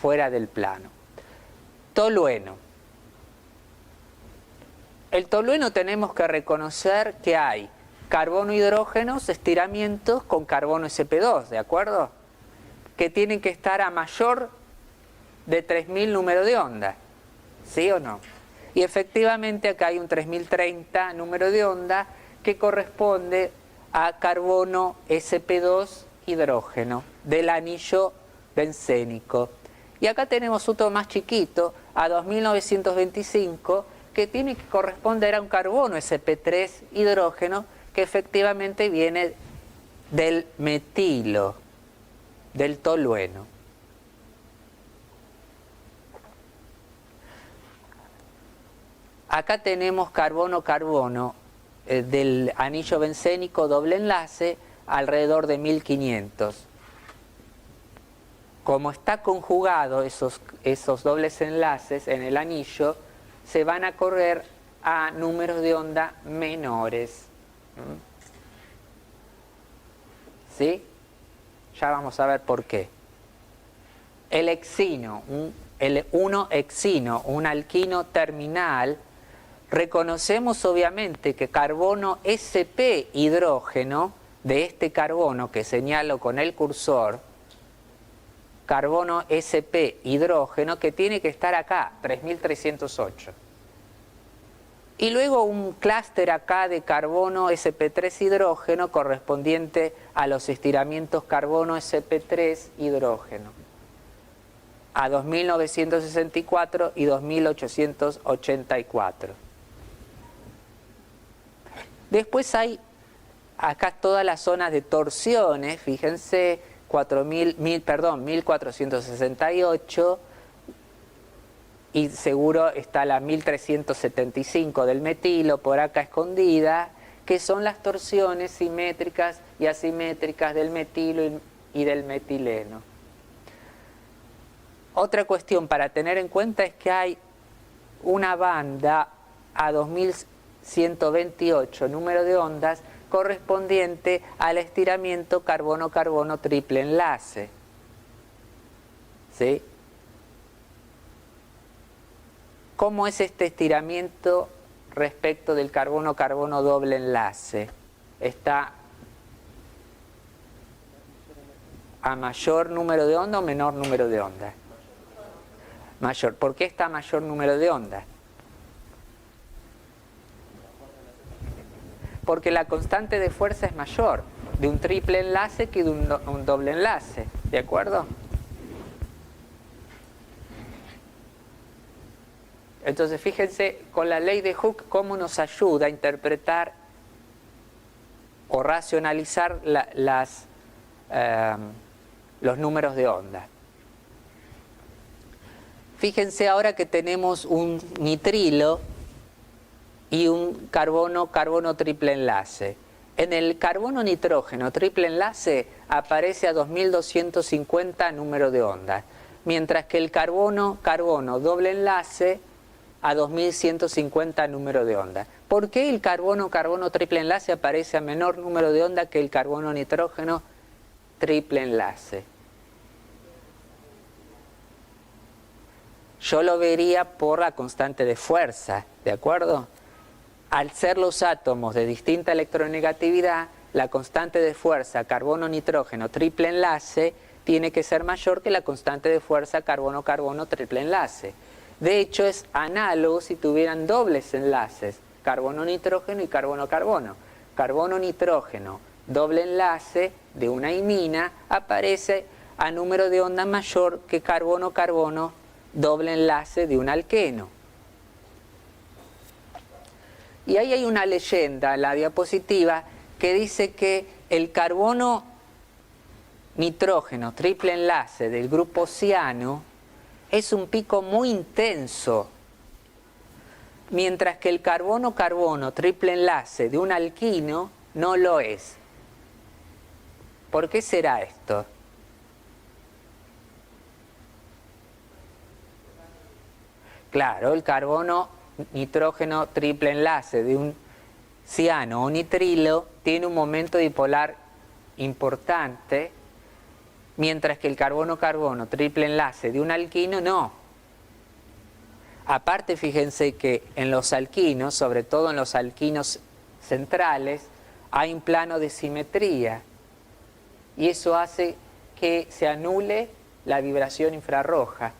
fuera del plano. Tolueno. El tolueno tenemos que reconocer que hay carbono-hidrógenos, estiramientos con carbono sp2, ¿de acuerdo? Que tienen que estar a mayor de 3000 número de onda, ¿sí o no? Y efectivamente acá hay un 3030 número de onda que corresponde a carbono sp2 hidrógeno del anillo bencénico. Y acá tenemos otro más chiquito, a 2925, que tiene que corresponder a un carbono sp3 hidrógeno, que efectivamente viene del metilo, del tolueno. Acá tenemos carbono-carbono del anillo bencénico doble enlace alrededor de 1500. Como está conjugado esos dobles enlaces en el anillo, se van a correr a números de onda menores. ¿Sí? Ya vamos a ver por qué. El hexino, el 1-hexino, un alquino terminal, reconocemos obviamente que carbono sp hidrógeno, de este carbono que señalo con el cursor, carbono sp hidrógeno, que tiene que estar acá, 3308. Y luego un clúster acá de carbono sp3 hidrógeno correspondiente a los estiramientos carbono sp3 hidrógeno a 2964 y 2884. Después hay acá todas las zonas de torsiones, fíjense, 1468 y seguro está la 1375 del metilo por acá escondida, que son las torsiones simétricas y asimétricas del metilo y del metileno. Otra cuestión para tener en cuenta es que hay una banda a 2128 número de ondas correspondiente al estiramiento carbono-carbono triple enlace. ¿Sí? ¿Cómo es este estiramiento respecto del carbono-carbono doble enlace? ¿Está a mayor número de ondas o menor número de ondas? Mayor. ¿Por qué está a mayor número de ondas? Porque la constante de fuerza es mayor de un triple enlace que de un doble enlace, ¿de acuerdo? Entonces fíjense con la ley de Hooke cómo nos ayuda a interpretar o racionalizar los números de onda. Fíjense ahora que tenemos un nitrilo y un carbono-carbono triple enlace. En el carbono-nitrógeno triple enlace aparece a 2250 número de ondas, mientras que el carbono-carbono doble enlace a 2150 número de ondas. ¿Por qué el carbono-carbono triple enlace aparece a menor número de ondas que el carbono-nitrógeno triple enlace? Yo lo vería por la constante de fuerza, ¿de acuerdo? Al ser los átomos de distinta electronegatividad, la constante de fuerza carbono-nitrógeno triple enlace tiene que ser mayor que la constante de fuerza carbono-carbono triple enlace. De hecho, es análogo si tuvieran dobles enlaces, carbono-nitrógeno y carbono-carbono. Carbono-nitrógeno, doble enlace de una imina, aparece a número de onda mayor que carbono-carbono, doble enlace de un alqueno. Y ahí hay una leyenda en la diapositiva que dice que el carbono-nitrógeno triple enlace del grupo ciano es un pico muy intenso, mientras que el carbono-carbono triple enlace de un alquino no lo es. ¿Por qué será esto? Claro, el carbono-nitrógeno triple enlace de un ciano o nitrilo tiene un momento dipolar importante, mientras que el carbono-carbono triple enlace de un alquino no. Aparte, fíjense que en los alquinos, sobre todo en los alquinos centrales, hay un plano de simetría y eso hace que se anule la vibración infrarroja.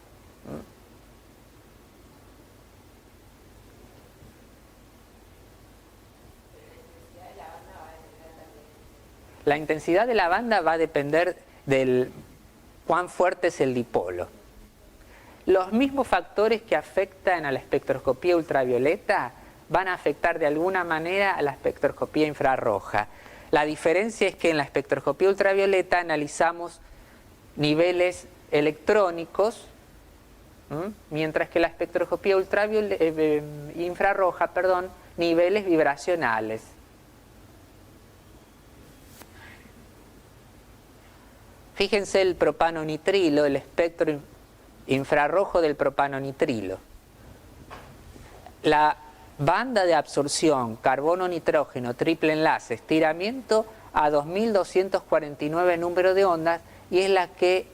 La intensidad de la banda va a depender del cuán fuerte es el dipolo. Los mismos factores que afectan a la espectroscopía ultravioleta van a afectar de alguna manera a la espectroscopía infrarroja. La diferencia es que en la espectroscopía ultravioleta analizamos niveles electrónicos, mientras que la espectroscopía infrarroja, niveles vibracionales. Fíjense el propano-nitrilo, el espectro infrarrojo del propano-nitrilo. La banda de absorción carbono-nitrógeno triple enlace, estiramiento a 2249 número de ondas y es la que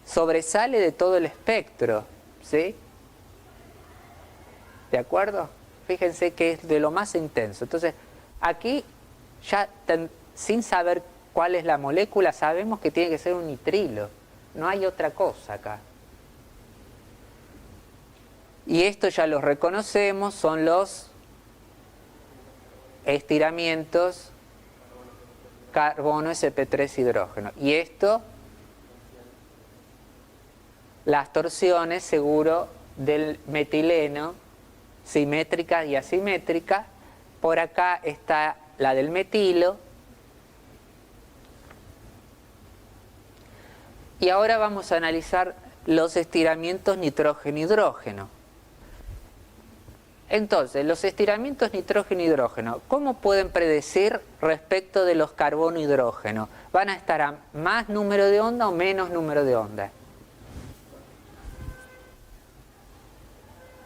sobresale de todo el espectro, ¿sí? ¿De acuerdo? Fíjense que es de lo más intenso. Entonces, aquí ya sin saber cuál es la molécula, sabemos que tiene que ser un nitrilo. No hay otra cosa acá. Y esto ya los reconocemos, son los estiramientos carbono sp3 hidrógeno. Y esto, las torsiones seguro del metileno, simétricas y asimétricas. Por acá está la del metilo. Y ahora vamos a analizar los estiramientos nitrógeno-hidrógeno. Entonces, los estiramientos nitrógeno-hidrógeno, ¿cómo pueden predecir respecto de los carbono-hidrógeno? ¿Van a estar a más número de onda o menos número de onda?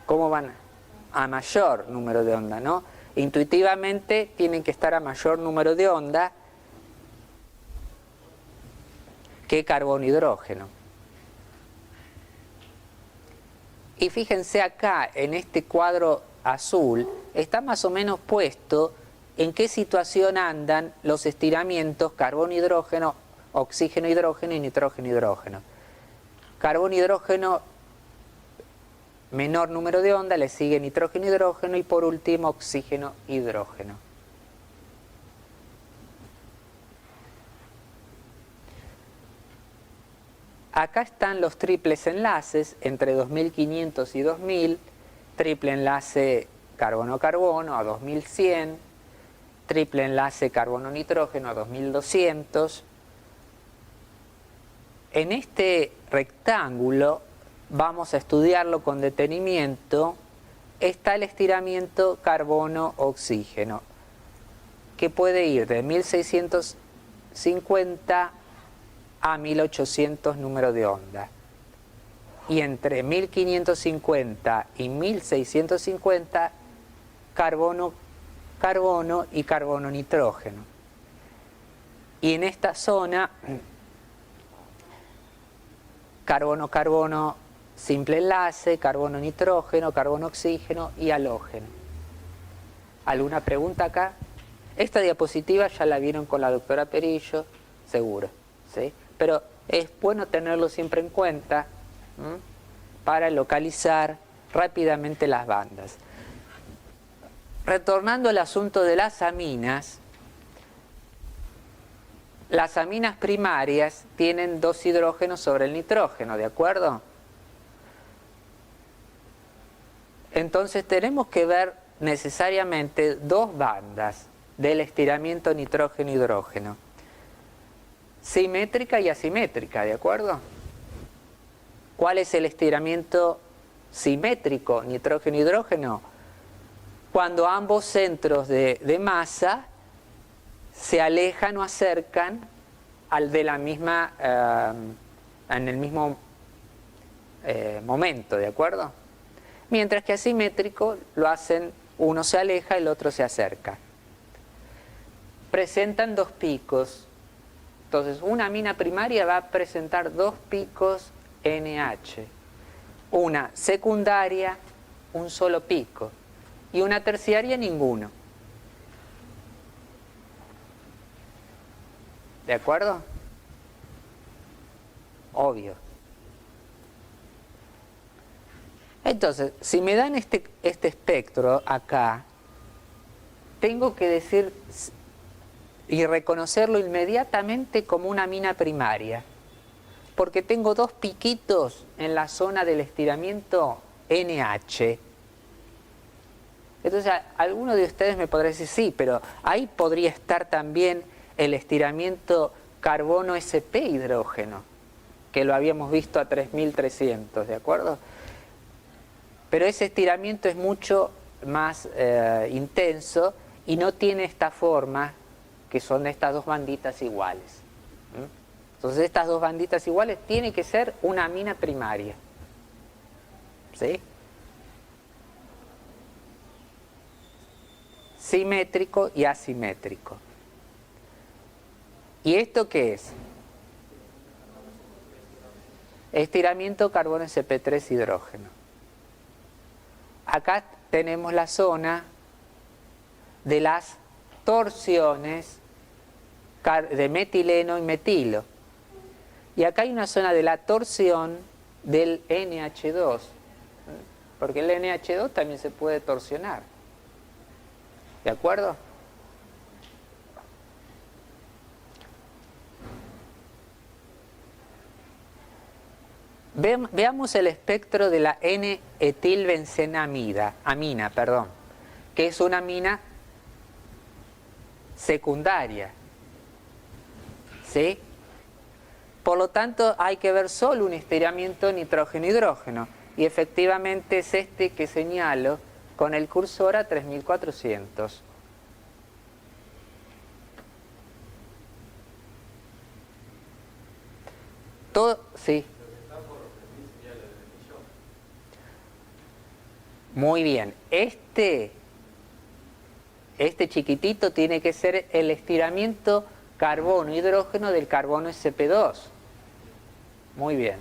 ¿Cómo van? A mayor número de onda, ¿no? Intuitivamente tienen que estar a mayor número de onda que carbono-hidrógeno. Y fíjense acá, en este cuadro azul, está más o menos puesto en qué situación andan los estiramientos carbono-hidrógeno, oxígeno-hidrógeno y nitrógeno-hidrógeno. Carbono-hidrógeno, menor número de onda, le sigue nitrógeno-hidrógeno y por último oxígeno-hidrógeno. Acá están los triples enlaces entre 2500 y 2000, triple enlace carbono-carbono a 2100, triple enlace carbono-nitrógeno a 2200. En este rectángulo, vamos a estudiarlo con detenimiento, está el estiramiento carbono-oxígeno, que puede ir de 1650 a 1800 número de onda. Y entre 1550 y 1650, carbono-carbono y carbono-nitrógeno. Y en esta zona, carbono-carbono simple enlace, carbono-nitrógeno, carbono-oxígeno y halógeno. ¿Alguna pregunta acá? Esta diapositiva ya la vieron con la doctora Perillo, seguro, ¿sí? Pero es bueno tenerlo siempre en cuenta para localizar rápidamente las bandas. Retornando al asunto de las aminas primarias tienen 2 hidrógenos sobre el nitrógeno, ¿de acuerdo? Entonces tenemos que ver necesariamente 2 bandas del estiramiento nitrógeno-hidrógeno. Simétrica y asimétrica, ¿de acuerdo? ¿Cuál es el estiramiento simétrico nitrógeno-hidrógeno? Cuando ambos centros de masa se alejan o acercan al de la misma, en el mismo momento, ¿de acuerdo? Mientras que asimétrico lo hacen, uno se aleja, el otro se acerca. Presentan 2 picos. Entonces, una amina primaria va a presentar 2 picos NH. Una secundaria, un solo pico. Y una terciaria, ninguno. ¿De acuerdo? Obvio. Entonces, si me dan este espectro acá, tengo que decir y reconocerlo inmediatamente como una amina primaria, porque tengo 2 piquitos en la zona del estiramiento NH. Entonces, alguno de ustedes me podrá decir, sí, pero ahí podría estar también el estiramiento carbono-sp hidrógeno, que lo habíamos visto a 3300, ¿de acuerdo? Pero ese estiramiento es mucho más intenso y no tiene esta forma, que son estas 2 banditas iguales. Entonces estas 2 banditas iguales tienen que ser una amina primaria. ¿Sí? Simétrico y asimétrico. ¿Y esto qué es? Estiramiento carbono sp3 hidrógeno. Acá tenemos la zona de las torsiones de metileno y metilo. Y acá hay una zona de la torsión del NH2, porque el NH2 también se puede torsionar. ¿De acuerdo? Veamos el espectro de la N-etilbenzenamida, que es una amina secundaria, ¿sí? Por lo tanto, hay que ver solo un estiramiento nitrógeno-hidrógeno, y efectivamente es este que señalo con el cursor a 3400. Todo, sí. Muy bien. Este chiquitito tiene que ser el estiramiento carbono-hidrógeno del carbono sp2. Muy bien.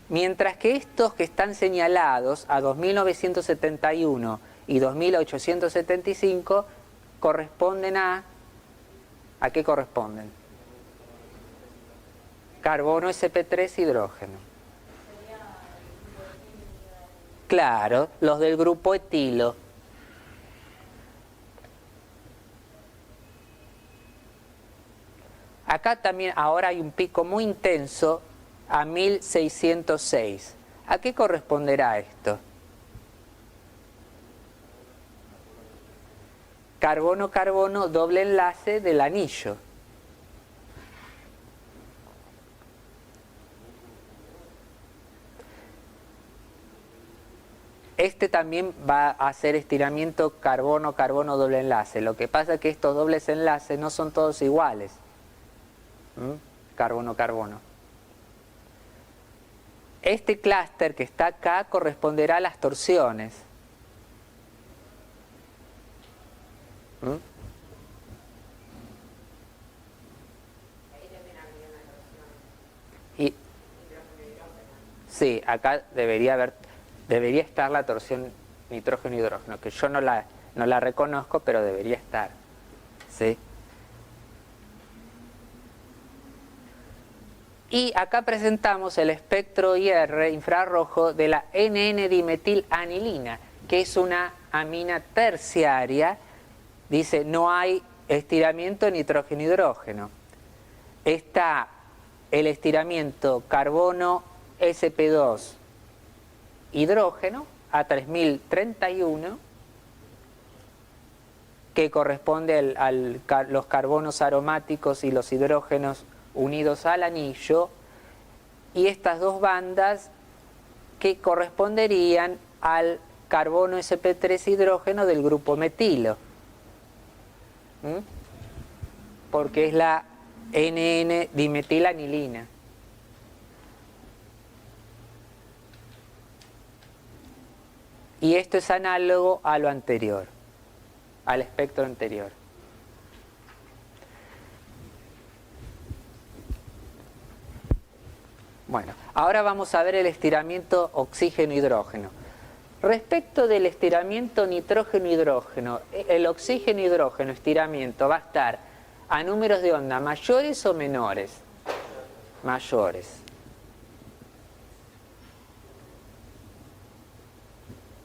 Mientras que estos que están señalados a 2971 y 2875 corresponden a... ¿A qué corresponden? Carbono sp3 hidrógeno. Claro, los del grupo etilo. Acá también ahora hay un pico muy intenso a 1606. ¿A qué corresponderá esto? Carbono-carbono, doble enlace del anillo. Este también va a hacer estiramiento carbono-carbono doble enlace. Lo que pasa es que estos dobles enlaces no son todos iguales. Carbono-carbono. Este clúster que está acá corresponderá a las torsiones. Y, sí, acá debería estar la torsión nitrógeno-hidrógeno, que yo no la reconozco, pero debería estar. ¿Sí? Y acá presentamos el espectro IR infrarrojo de la NN-dimetilanilina, que es una amina terciaria. Dice, no hay estiramiento nitrógeno-hidrógeno. Está el estiramiento carbono sp2 hidrógeno a 3031, que corresponde a los carbonos aromáticos y los hidrógenos unidos al anillo, y estas dos bandas que corresponderían al carbono sp3 hidrógeno del grupo metilo, porque es la NN-dimetilanilina. Y esto es análogo a lo anterior, al espectro anterior. Bueno, ahora vamos a ver el estiramiento oxígeno-hidrógeno. Respecto del estiramiento nitrógeno-hidrógeno, el oxígeno-hidrógeno estiramiento va a estar a números de onda mayores o menores. Mayores.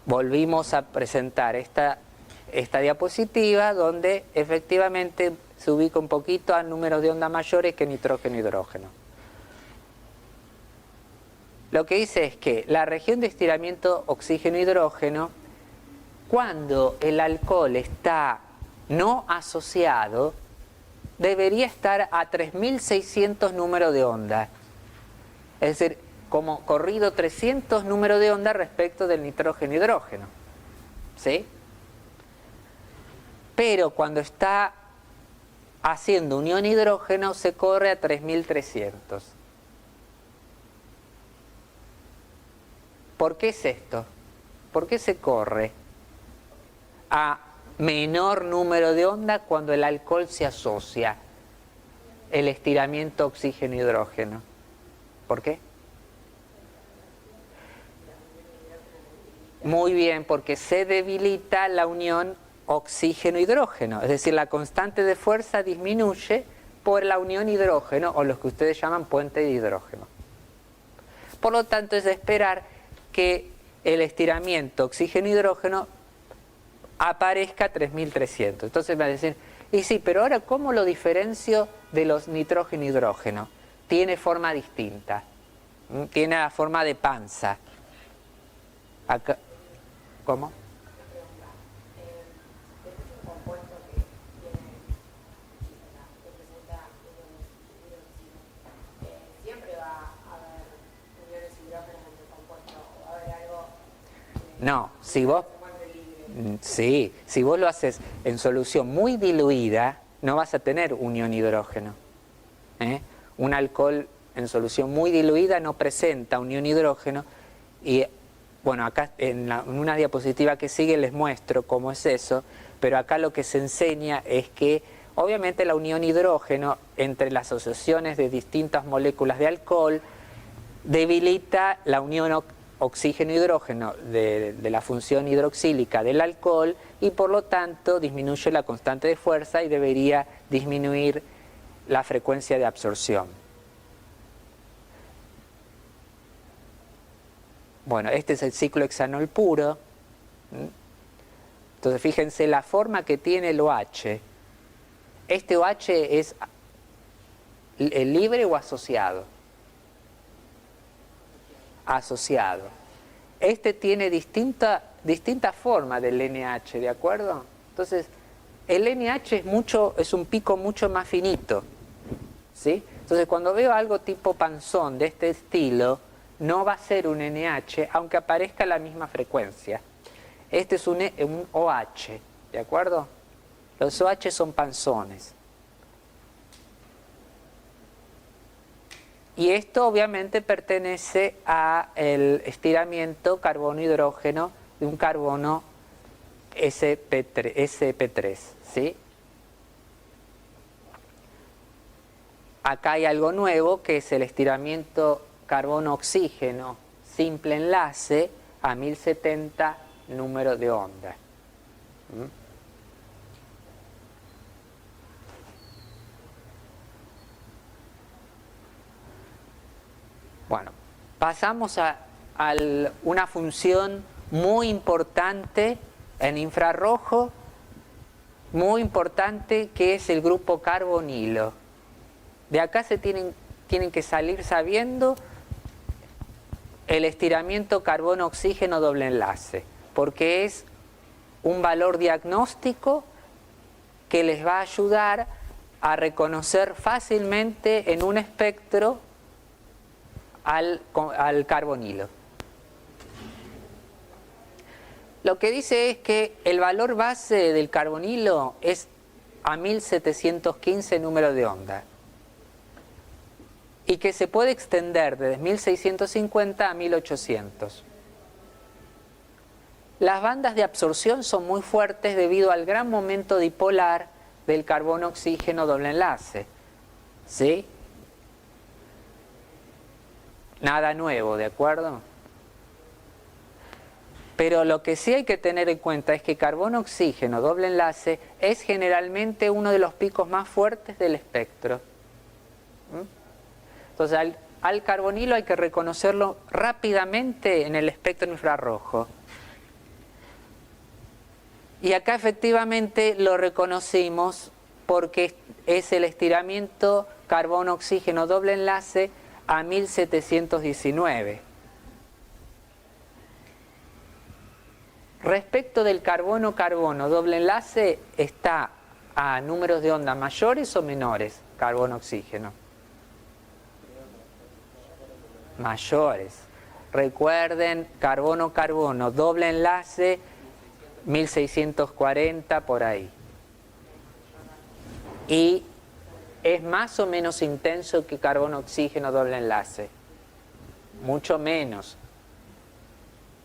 Volvimos a presentar esta diapositiva donde efectivamente se ubica un poquito a números de onda mayores que nitrógeno-hidrógeno. Lo que dice es que la región de estiramiento oxígeno-hidrógeno, cuando el alcohol está no asociado, debería estar a 3600 números de onda. Es decir, como corrido 300 números de onda respecto del nitrógeno-hidrógeno. ¿Sí? Pero cuando está haciendo unión hidrógeno se corre a 3300. ¿Por qué es esto? ¿Por qué se corre a menor número de onda cuando el alcohol se asocia el estiramiento oxígeno-hidrógeno? ¿Por qué? Muy bien, porque se debilita la unión oxígeno-hidrógeno, es decir, la constante de fuerza disminuye por la unión hidrógeno, o lo que ustedes llaman puente de hidrógeno. Por lo tanto, es de esperar que el estiramiento oxígeno-hidrógeno aparezca a 3300. Entonces me dicen, y sí, pero ahora ¿cómo lo diferencio de los nitrógeno-hidrógeno? Tiene forma distinta. Tiene la forma de panza. Acá, ¿cómo? No, si vos lo haces en solución muy diluida, no vas a tener unión hidrógeno. Un alcohol en solución muy diluida no presenta unión hidrógeno y, bueno, acá en una diapositiva que sigue les muestro cómo es eso, pero acá lo que se enseña es que obviamente la unión hidrógeno entre las asociaciones de distintas moléculas de alcohol debilita la unión oxígeno-hidrógeno de la función hidroxílica del alcohol y por lo tanto disminuye la constante de fuerza y debería disminuir la frecuencia de absorción. Bueno, este es el ciclo hexanol puro. Entonces fíjense la forma que tiene el OH. ¿Este OH es libre o asociado? Asociado. Este tiene distinta forma del NH, ¿de acuerdo? Entonces, el NH es un pico mucho más finito, ¿sí? Entonces, cuando veo algo tipo panzón de este estilo, no va a ser un NH, aunque aparezca la misma frecuencia. Este es un OH, ¿de acuerdo? Los OH son panzones. Y esto obviamente pertenece al estiramiento carbono-hidrógeno de un carbono sp3, ¿sí? Acá hay algo nuevo que es el estiramiento carbono-oxígeno simple enlace a 1070 número de onda. Bueno, pasamos a una función muy importante en infrarrojo, muy importante, que es el grupo carbonilo. De acá se tienen que salir sabiendo el estiramiento carbono-oxígeno doble enlace, porque es un valor diagnóstico que les va a ayudar a reconocer fácilmente en un espectro al carbonilo. Lo que dice es que el valor base del carbonilo es a 1715 número de onda y que se puede extender desde 1650 a 1800. Las bandas de absorción son muy fuertes debido al gran momento dipolar del carbono-oxígeno doble enlace, ¿sí? Nada nuevo, ¿de acuerdo? Pero lo que sí hay que tener en cuenta es que carbono-oxígeno doble enlace es generalmente uno de los picos más fuertes del espectro. Entonces al carbonilo hay que reconocerlo rápidamente en el espectro infrarrojo. Y acá efectivamente lo reconocimos porque es el estiramiento carbono-oxígeno doble enlace a 1719. Respecto del carbono-carbono doble enlace, está a números de onda mayores o menores, carbono-oxígeno. Mayores. Recuerden, carbono-carbono doble enlace, 1640 por ahí. Y es más o menos intenso que carbono-oxígeno doble enlace. Mucho menos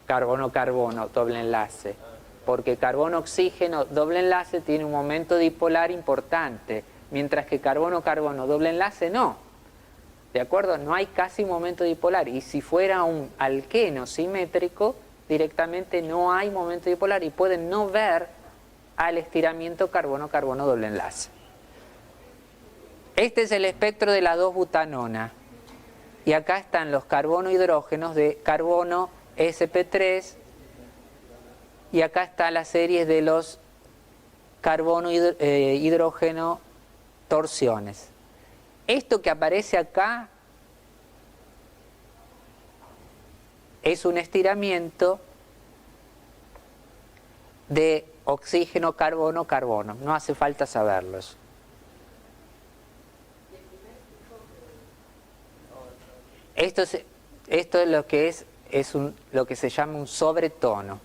carbono-carbono doble enlace. Porque carbono-oxígeno doble enlace tiene un momento dipolar importante, mientras que carbono-carbono doble enlace no. ¿De acuerdo? No hay casi momento dipolar. Y si fuera un alqueno simétrico, directamente no hay momento dipolar y pueden no ver al estiramiento carbono-carbono doble enlace. Este es el espectro de la 2-butanona. Y acá están los carbono-hidrógenos de carbono sp3. Y acá está la serie de los carbono-hidrógeno torsiones. Esto que aparece acá es un estiramiento de oxígeno, carbono, carbono. No hace falta saberlos. Esto es lo que es lo que se llama un sobretono.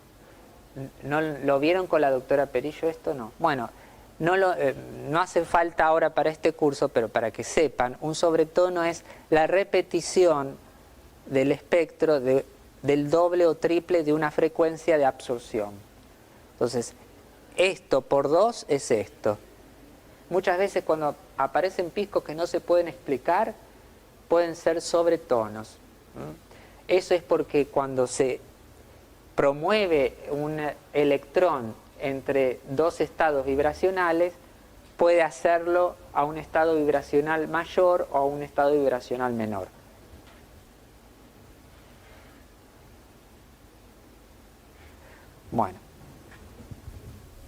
¿No lo vieron con la doctora Perillo esto? No. Bueno, no hace falta ahora para este curso, pero para que sepan, un sobretono es la repetición del espectro del doble o triple de una frecuencia de absorción. Entonces, esto por 2 es esto. Muchas veces cuando aparecen picos que no se pueden explicar, pueden ser sobretonos. Eso es porque cuando se promueve un electrón entre dos estados vibracionales, puede hacerlo a un estado vibracional mayor o a un estado vibracional menor. Bueno,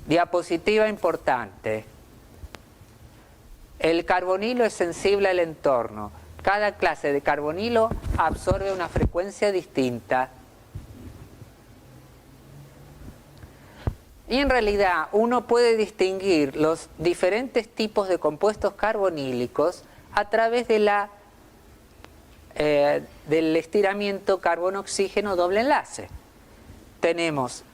diapositiva importante. El carbonilo es sensible al entorno. Cada clase de carbonilo absorbe una frecuencia distinta. Y en realidad uno puede distinguir los diferentes tipos de compuestos carbonílicos a través de del estiramiento carbono-oxígeno doble enlace. Tenemos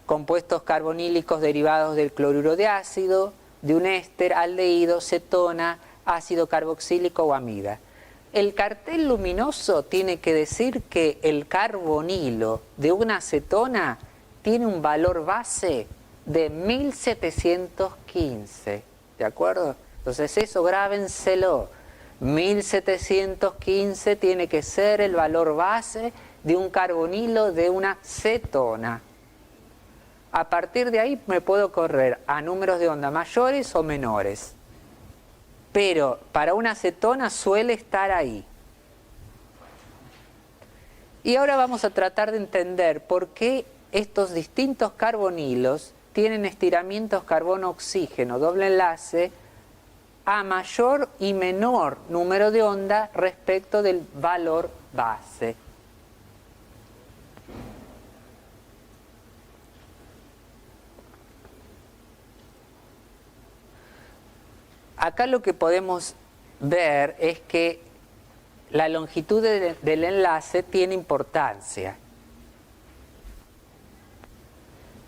compuestos carbonílicos derivados del cloruro de ácido, de un éster, aldehído, cetona, ácido carboxílico o amida. El cartel luminoso tiene que decir que el carbonilo de una acetona tiene un valor base de 1715, ¿de acuerdo? Entonces eso grábenselo, 1715 tiene que ser el valor base de un carbonilo de una cetona. A partir de ahí me puedo correr a números de onda mayores o menores, pero para una acetona suele estar ahí. Y ahora vamos a tratar de entender por qué estos distintos carbonilos tienen estiramientos carbono-oxígeno doble enlace a mayor y menor número de onda respecto del valor base. Acá lo que podemos ver es que la longitud del enlace tiene importancia.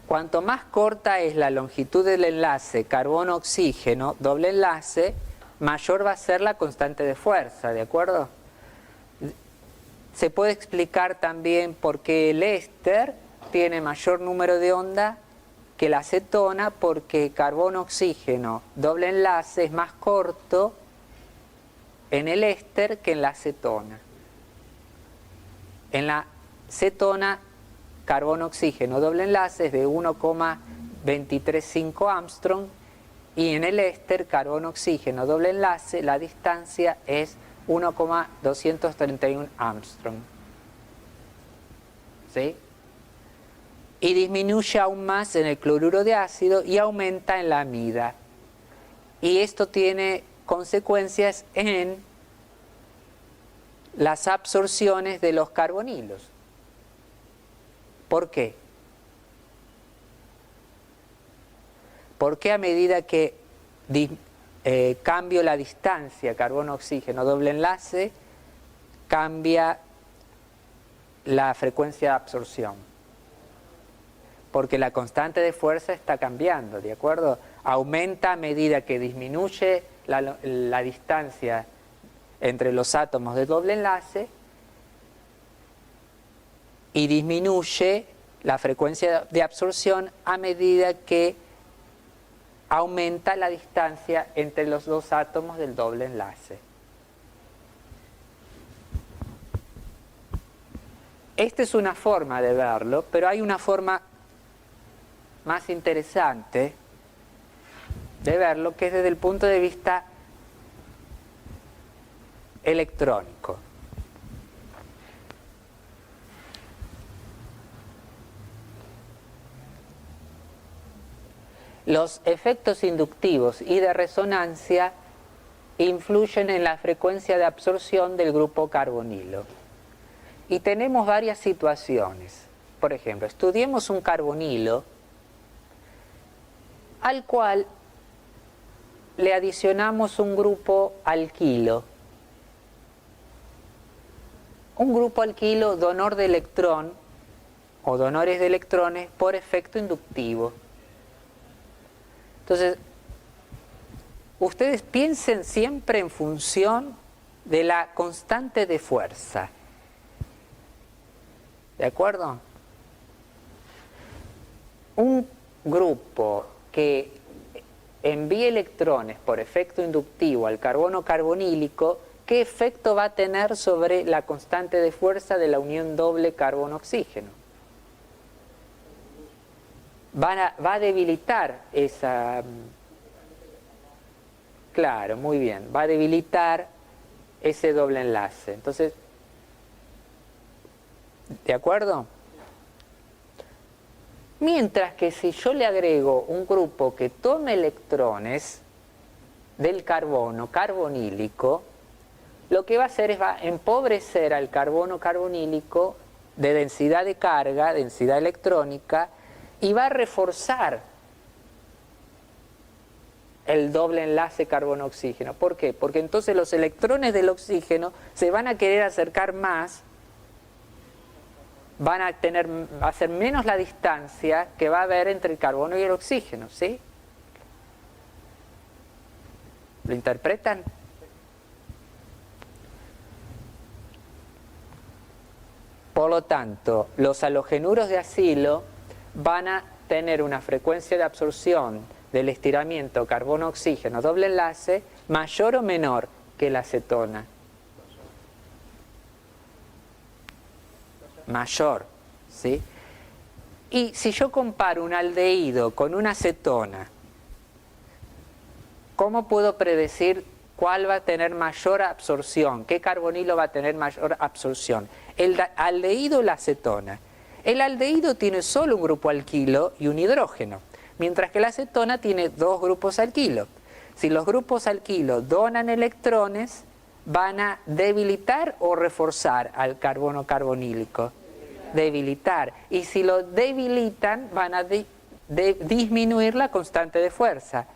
Cuanto más corta es la longitud del enlace carbono-oxígeno, doble enlace, mayor va a ser la constante de fuerza, ¿de acuerdo? Se puede explicar también por qué el éster tiene mayor número de onda que la acetona, porque carbono-oxígeno, doble enlace, es más corto en el éster que en la acetona. En la cetona, carbono-oxígeno doble enlace es de 1,235 Armstrong y en el éster carbono-oxígeno doble enlace la distancia es 1,231 Armstrong. ¿Sí? Y disminuye aún más en el cloruro de ácido y aumenta en la amida. Y esto tiene consecuencias en las absorciones de los carbonilos. ¿Por qué? Porque a medida que cambio la distancia carbono-oxígeno doble enlace, cambia la frecuencia de absorción. Porque la constante de fuerza está cambiando, ¿de acuerdo? Aumenta a medida que disminuye la distancia entre los átomos de doble enlace y disminuye la frecuencia de absorción a medida que aumenta la distancia entre los dos átomos del doble enlace. Esta es una forma de verlo, pero hay una forma más interesante de verlo, que es desde el punto de vista electrónico. Los efectos inductivos y de resonancia influyen en la frecuencia de absorción del grupo carbonilo. Y tenemos varias situaciones. Por ejemplo, estudiemos un carbonilo al cual le adicionamos un grupo alquilo. Un grupo alquilo donor de electrón o donores de electrones por efecto inductivo. Entonces, ustedes piensen siempre en función de la constante de fuerza. ¿De acuerdo? Un grupo que envíe electrones por efecto inductivo al carbono carbonílico, ¿qué efecto va a tener sobre la constante de fuerza de la unión doble carbono-oxígeno? Va a debilitar esa... Claro, muy bien. Va a debilitar ese doble enlace. Entonces, ¿de acuerdo? Mientras que si yo le agrego un grupo que tome electrones del carbono carbonílico, lo que va a hacer es va a empobrecer al carbono carbonílico de densidad de carga, densidad electrónica, y va a reforzar el doble enlace carbono-oxígeno. ¿Por qué? Porque entonces los electrones del oxígeno se van a querer acercar más, van a hacer menos la distancia que va a haber entre el carbono y el oxígeno, ¿sí? ¿Lo interpretan? Por lo tanto, los halogenuros de acilo van a tener una frecuencia de absorción del estiramiento carbono-oxígeno doble enlace mayor o menor que la acetona. Mayor, ¿sí? Y si yo comparo un aldehído con una acetona, ¿cómo puedo predecir cuál va a tener mayor absorción? ¿Qué carbonilo va a tener mayor absorción? ¿El aldehído o la acetona? El aldehído tiene solo un grupo alquilo y un hidrógeno, mientras que la acetona tiene dos grupos alquilo. Si los grupos alquilo donan electrones, van a debilitar o reforzar al carbono carbonílico. Debilitar. Y si lo debilitan, van a disminuir la constante de fuerza.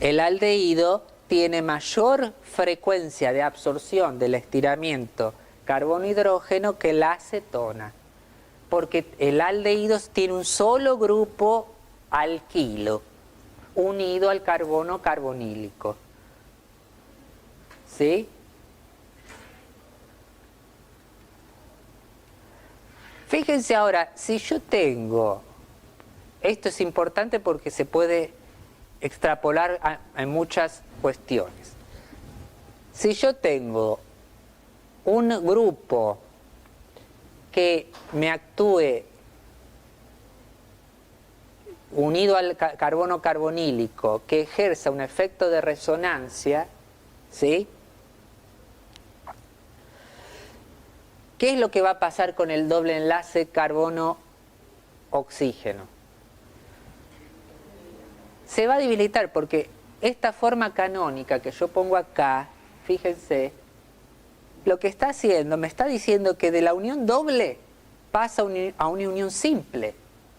El aldehído tiene mayor frecuencia de absorción del estiramiento carbono-hidrógeno que la acetona, porque el aldehído tiene un solo grupo alquilo unido al carbono carbonílico. ¿Sí? Fíjense ahora, si yo tengo, esto es importante porque se puede extrapolar en muchas cuestiones. Si yo tengo un grupo que me actúe unido al carbono carbonílico, que ejerza un efecto de resonancia, ¿sí? ¿Qué es lo que va a pasar con el doble enlace carbono-oxígeno? Se va a debilitar porque esta forma canónica que yo pongo acá, fíjense, lo que está haciendo, me está diciendo que de la unión doble pasa a una unión simple,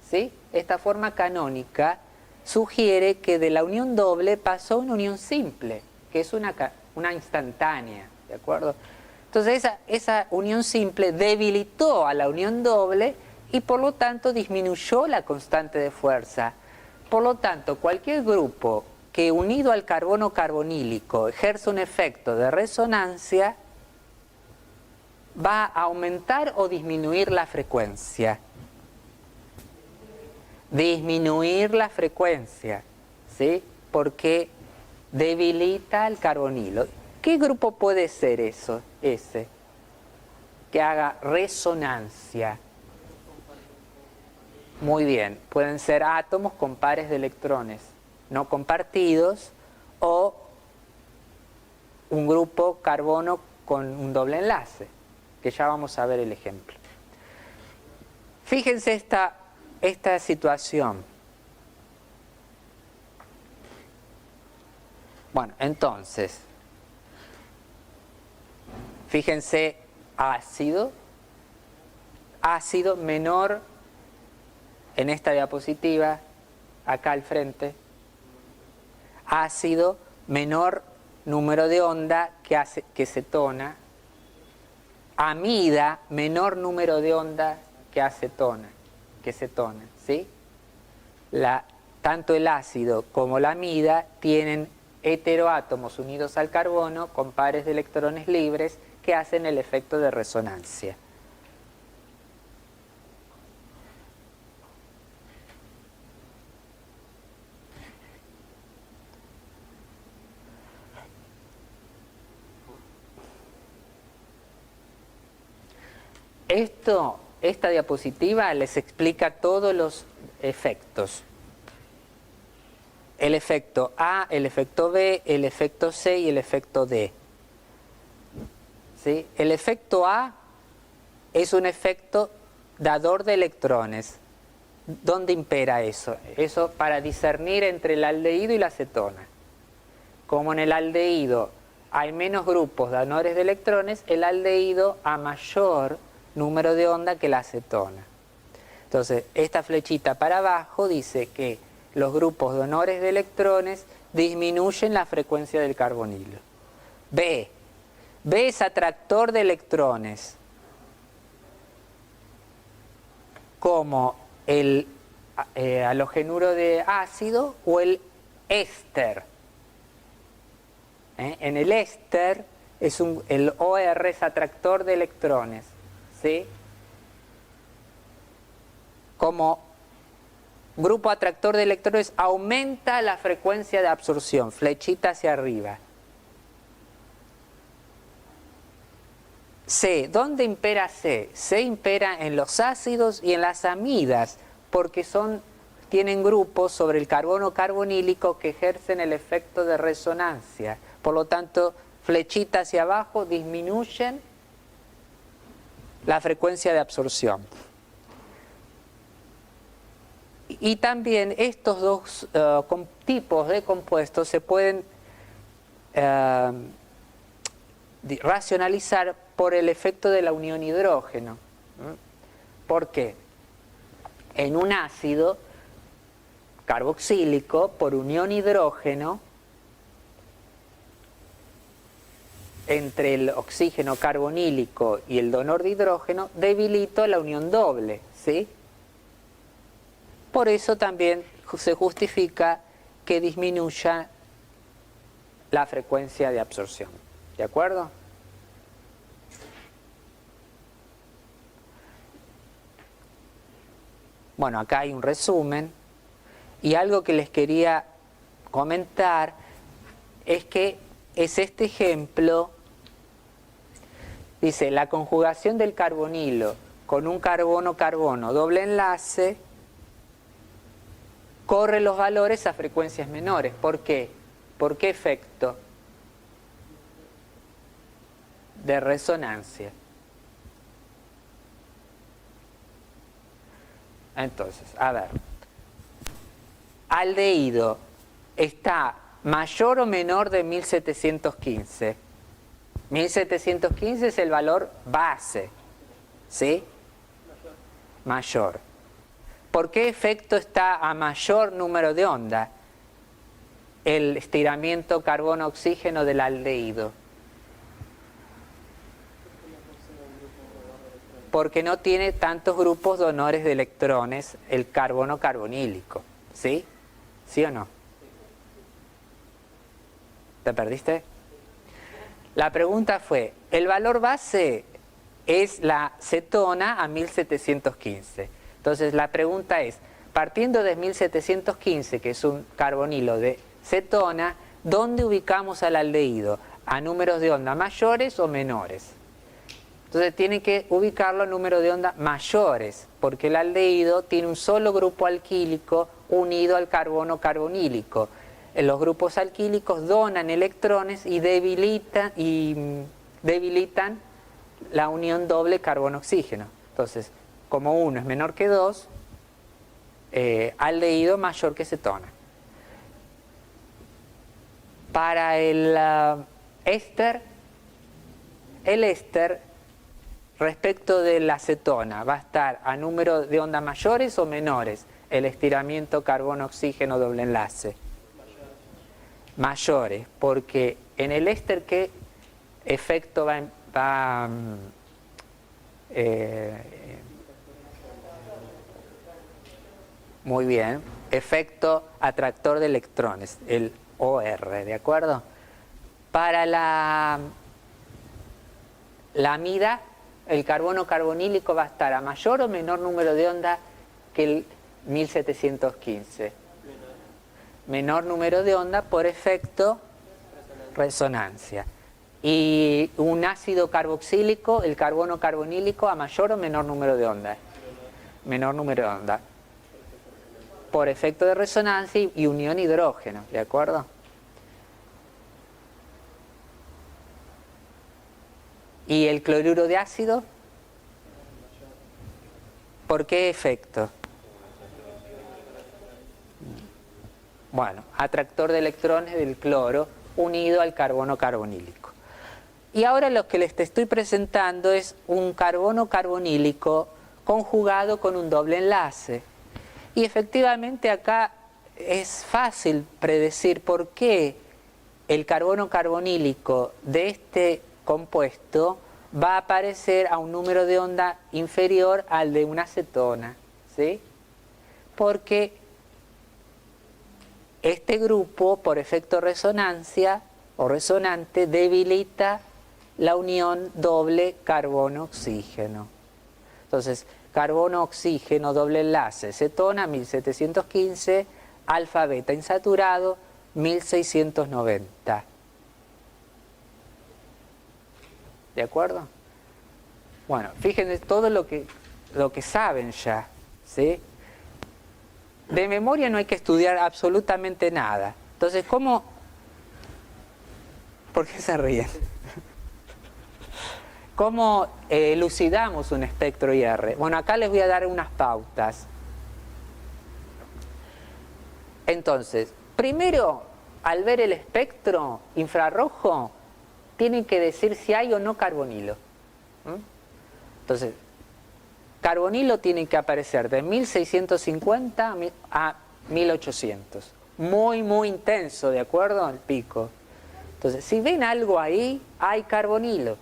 ¿sí? Esta forma canónica sugiere que de la unión doble pasó a una unión simple, que es una instantánea, ¿de acuerdo? Entonces esa unión simple debilitó a la unión doble y por lo tanto disminuyó la constante de fuerza. Por lo tanto, cualquier grupo que unido al carbono carbonílico ejerce un efecto de resonancia va a aumentar o disminuir la frecuencia. Disminuir la frecuencia, ¿sí? Porque debilita al carbonilo. ¿Qué grupo puede ser ese? Que haga resonancia. Muy bien, pueden ser átomos con pares de electrones no compartidos o un grupo carbono con un doble enlace, que ya vamos a ver el ejemplo. Fíjense esta situación. Bueno, entonces, fíjense, ácido menor en esta diapositiva, acá al frente, ácido menor número de onda que cetona, amida menor número de onda que acetona, ¿sí? Tanto el ácido como la amida tienen heteroátomos unidos al carbono con pares de electrones libres que hacen el efecto de resonancia. Esta diapositiva les explica todos los efectos. El efecto A, el efecto B, el efecto C y el efecto D. ¿Sí? El efecto A es un efecto dador de electrones. ¿Dónde impera eso? Eso para discernir entre el aldehído y la acetona. Como en el aldehído hay menos grupos dadores de electrones, el aldehído a mayor número de onda que la acetona. Entonces, esta flechita para abajo dice que los grupos donores de electrones disminuyen la frecuencia del carbonilo. B es atractor de electrones, como el halogenuro de ácido o el éster. En el éster el OR es atractor de electrones, ¿sí? Como grupo atractor de electrones aumenta la frecuencia de absorción, flechita hacia arriba. C, ¿dónde impera C? C impera en los ácidos y en las amidas, porque tienen grupos sobre el carbono carbonílico que ejercen el efecto de resonancia. Por lo tanto, flechita hacia abajo disminuyen la frecuencia de absorción. Y también estos dos tipos de compuestos se pueden racionalizar por el efecto de la unión hidrógeno. ¿Por qué? En un ácido carboxílico, por unión hidrógeno, entre el oxígeno carbonílico y el donor de hidrógeno, debilito la unión doble, ¿sí? Por eso también se justifica que disminuya la frecuencia de absorción. ¿De acuerdo? Bueno, acá hay un resumen. Y algo que les quería comentar es que es este ejemplo. Dice, la conjugación del carbonilo con un carbono-carbono doble enlace corre los valores a frecuencias menores. ¿Por qué? ¿Por qué efecto? De resonancia. Entonces, a ver. Aldehído está mayor o menor de 1715. 1715 es el valor base, ¿sí? Mayor. ¿Por qué efecto está a mayor número de onda el estiramiento carbono-oxígeno del aldehído? Porque no tiene tantos grupos donores de electrones el carbono carbonílico, ¿sí? ¿Sí o no? ¿Te perdiste? La pregunta fue, el valor base es la cetona a 1715. Entonces la pregunta es, partiendo de 1715, que es un carbonilo de cetona, ¿dónde ubicamos al aldehído? ¿A números de onda mayores o menores? Entonces tiene que ubicarlo a números de onda mayores, porque el aldehído tiene un solo grupo alquílico unido al carbono carbonílico. Los grupos alquílicos donan electrones y debilitan la unión doble carbono-oxígeno. Entonces, como 1 es menor que 2, aldehído mayor que cetona. Para el éster, respecto de la cetona, va a estar a número de onda mayores o menores el estiramiento carbono-oxígeno doble enlace. Mayores, porque en el éster, ¿qué efecto muy bien, efecto atractor de electrones, el OR, ¿de acuerdo? Para la amida, el carbono carbonílico va a estar a mayor o menor número de onda que el 1715. Menor número de onda por efecto resonancia. Y un ácido carboxílico, el carbono carbonílico, a mayor o menor número de onda. Menor número de onda. Por efecto de resonancia y unión hidrógeno, ¿de acuerdo? ¿Y el cloruro de ácido? ¿Por qué efecto? Bueno, atractor de electrones del cloro unido al carbono carbonílico. Y ahora lo que les estoy presentando es un carbono carbonílico conjugado con un doble enlace. Y efectivamente acá es fácil predecir por qué el carbono carbonílico de este compuesto va a aparecer a un número de onda inferior al de una cetona, ¿sí? Porque este grupo, por efecto resonancia o resonante, debilita la unión doble carbono-oxígeno. Entonces, carbono-oxígeno, doble enlace, cetona 1715, alfa-beta insaturado 1690. ¿De acuerdo? Bueno, fíjense todo lo que saben ya, ¿sí? De memoria no hay que estudiar absolutamente nada. Entonces, ¿cómo? ¿Por qué se ríen? ¿Cómo elucidamos un espectro IR? Bueno, acá les voy a dar unas pautas. Entonces, primero, al ver el espectro infrarrojo, tienen que decir si hay o no carbonilo. Entonces, carbonilo tiene que aparecer de 1650 a 1800. Muy, muy intenso, ¿de acuerdo? El pico. Entonces, si ven algo ahí, hay carbonilo.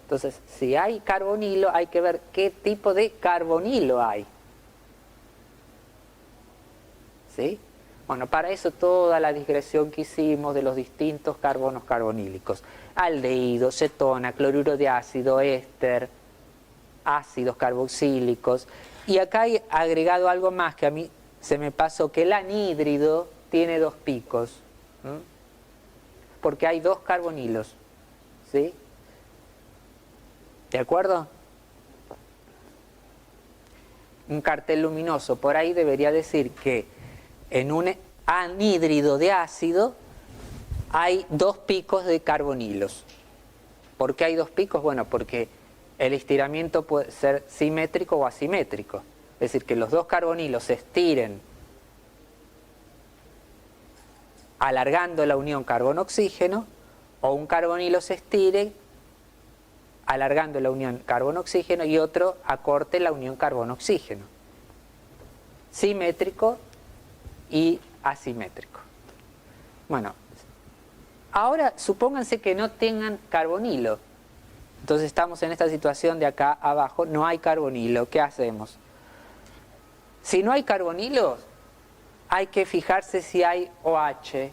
Entonces, si hay carbonilo, hay que ver qué tipo de carbonilo hay. ¿Sí? Bueno, para eso toda la digresión que hicimos de los distintos carbonos carbonílicos. Aldehído, cetona, cloruro de ácido, éster, ácidos carboxílicos. Y acá hay agregado algo más que a mí se me pasó, que el anhídrido tiene 2 picos. Porque hay 2 carbonilos. ¿Sí? ¿De acuerdo? Un cartel luminoso por ahí debería decir que en un anhídrido de ácido hay 2 picos de carbonilos. ¿Por qué hay 2 picos? Bueno, porque el estiramiento puede ser simétrico o asimétrico. Es decir, que los 2 carbonilos se estiren alargando la unión carbono-oxígeno, o un carbonilo se estire alargando la unión carbono-oxígeno y otro acorte la unión carbono-oxígeno. Simétrico y asimétrico. Bueno, ahora supónganse que no tengan carbonilo. Entonces estamos en esta situación de acá abajo, no hay carbonilo. ¿Qué hacemos? Si no hay carbonilo, hay que fijarse si hay OH.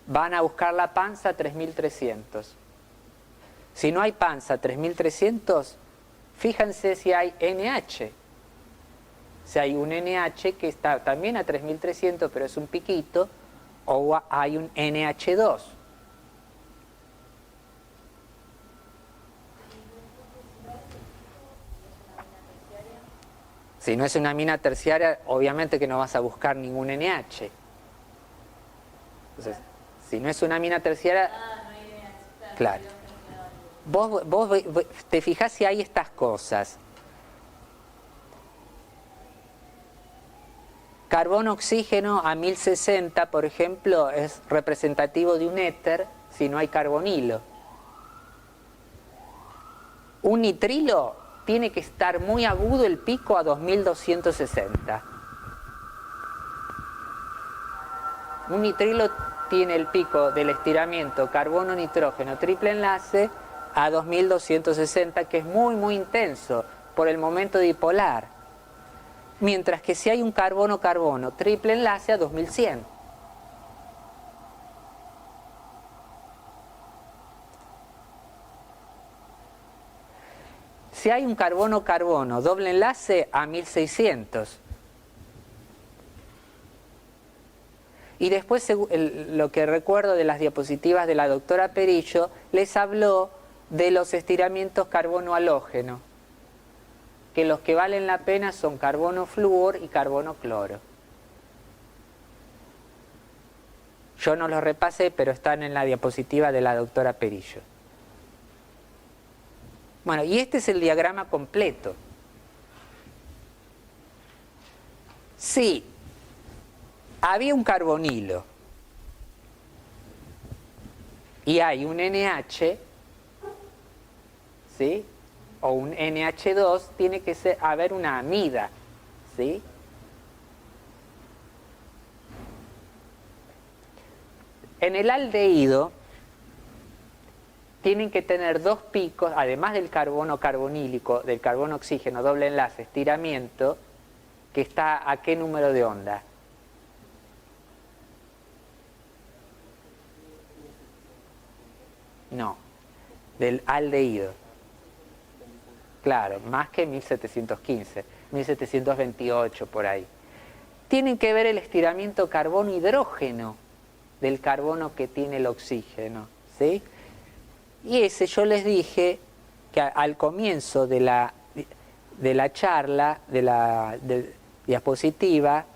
Van a buscar la panza 3300. Si no hay panza 3300, fíjense si hay NH. Si hay un NH que está también a 3300, pero es un piquito, o hay un NH2. Si no es una amina terciaria, obviamente que no vas a buscar ningún NH. Entonces, si no es una amina terciaria, claro. Vos te fijás si hay estas cosas. Carbono-oxígeno a 1060, por ejemplo, es representativo de un éter si no hay carbonilo. Un nitrilo tiene que estar muy agudo el pico a 2260. Un nitrilo tiene el pico del estiramiento carbono-nitrógeno triple enlace a 2260, que es muy muy intenso por el momento dipolar. Mientras que si hay un carbono-carbono triple enlace a 2100. Si hay un carbono-carbono doble enlace a 1600. Y después, lo que recuerdo de las diapositivas de la doctora Perillo, les habló de los estiramientos carbono-halógeno, que los que valen la pena son carbono-flúor y carbono-cloro. Yo no los repasé, pero están en la diapositiva de la doctora Perillo. Bueno, y este es el diagrama completo. Sí. Había un carbonilo y hay un NH, ¿sí? O un NH2, tiene que haber una amida, ¿sí? En el aldehído tienen que tener dos picos, además del carbono carbonílico, del carbono oxígeno, doble enlace, estiramiento, que está a qué número de onda. No, del aldehído. Claro, más que 1715, 1728 por ahí. Tienen que ver el estiramiento carbono-hidrógeno del carbono que tiene el oxígeno, ¿sí? Y ese yo les dije que al comienzo de la charla, de la diapositiva,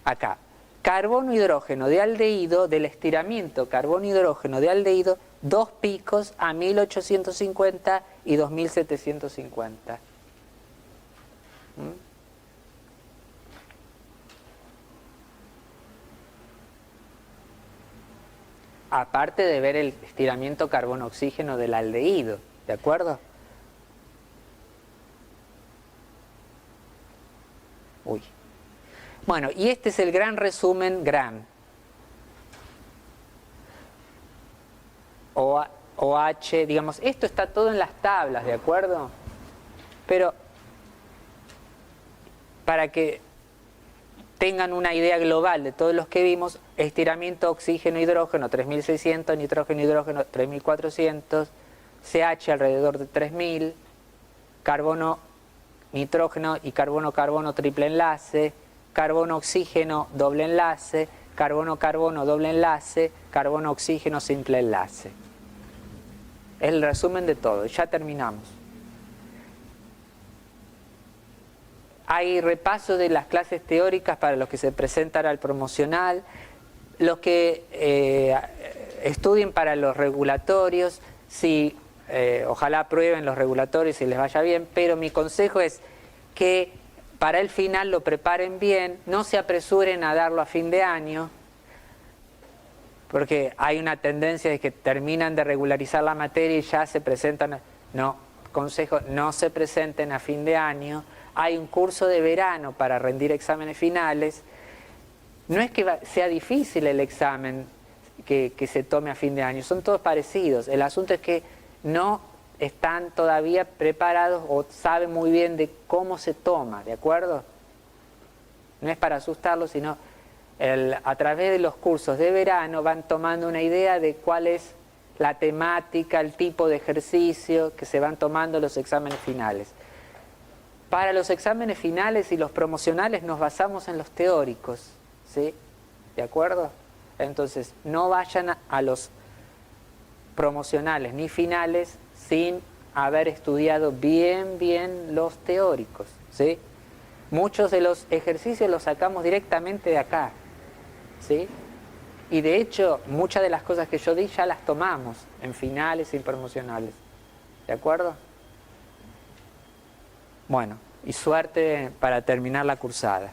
acá, carbono-hidrógeno de aldehído, del estiramiento carbono-hidrógeno de aldehído, dos picos a 1850 y 2750. Aparte de ver el estiramiento carbono-oxígeno del aldehído, ¿de acuerdo? Uy. Bueno, y este es el gran resumen OH, digamos, esto está todo en las tablas, ¿de acuerdo? Pero para que tengan una idea global de todos los que vimos, estiramiento oxígeno-hidrógeno 3600, nitrógeno-hidrógeno 3400, CH alrededor de 3000, carbono-nitrógeno y carbono-carbono triple enlace, carbono-oxígeno doble enlace, carbono-carbono doble enlace, carbono-oxígeno simple enlace. Es el resumen de todo, ya terminamos. Hay repaso de las clases teóricas para los que se presentan al promocional, los que estudien para los regulatorios, ojalá aprueben los regulatorios y les vaya bien, pero mi consejo es que para el final lo preparen bien, no se apresuren a darlo a fin de año, porque hay una tendencia de que terminan de regularizar la materia y ya se presentan. No, consejo, no se presenten a fin de año. Hay un curso de verano para rendir exámenes finales. No es que sea difícil el examen que se tome a fin de año, son todos parecidos. El asunto es que no están todavía preparados o saben muy bien de cómo se toma, ¿de acuerdo? No es para asustarlos, sino a través de los cursos de verano van tomando una idea de cuál es la temática, el tipo de ejercicio que se van tomando los exámenes finales. Para los exámenes finales y los promocionales nos basamos en los teóricos, ¿sí? ¿De acuerdo? Entonces, no vayan a los promocionales ni finales sin haber estudiado bien los teóricos, ¿sí? Muchos de los ejercicios los sacamos directamente de acá, ¿sí? Y de hecho, muchas de las cosas que yo di ya las tomamos en finales y promocionales, ¿de acuerdo? Bueno, y suerte para terminar la cursada.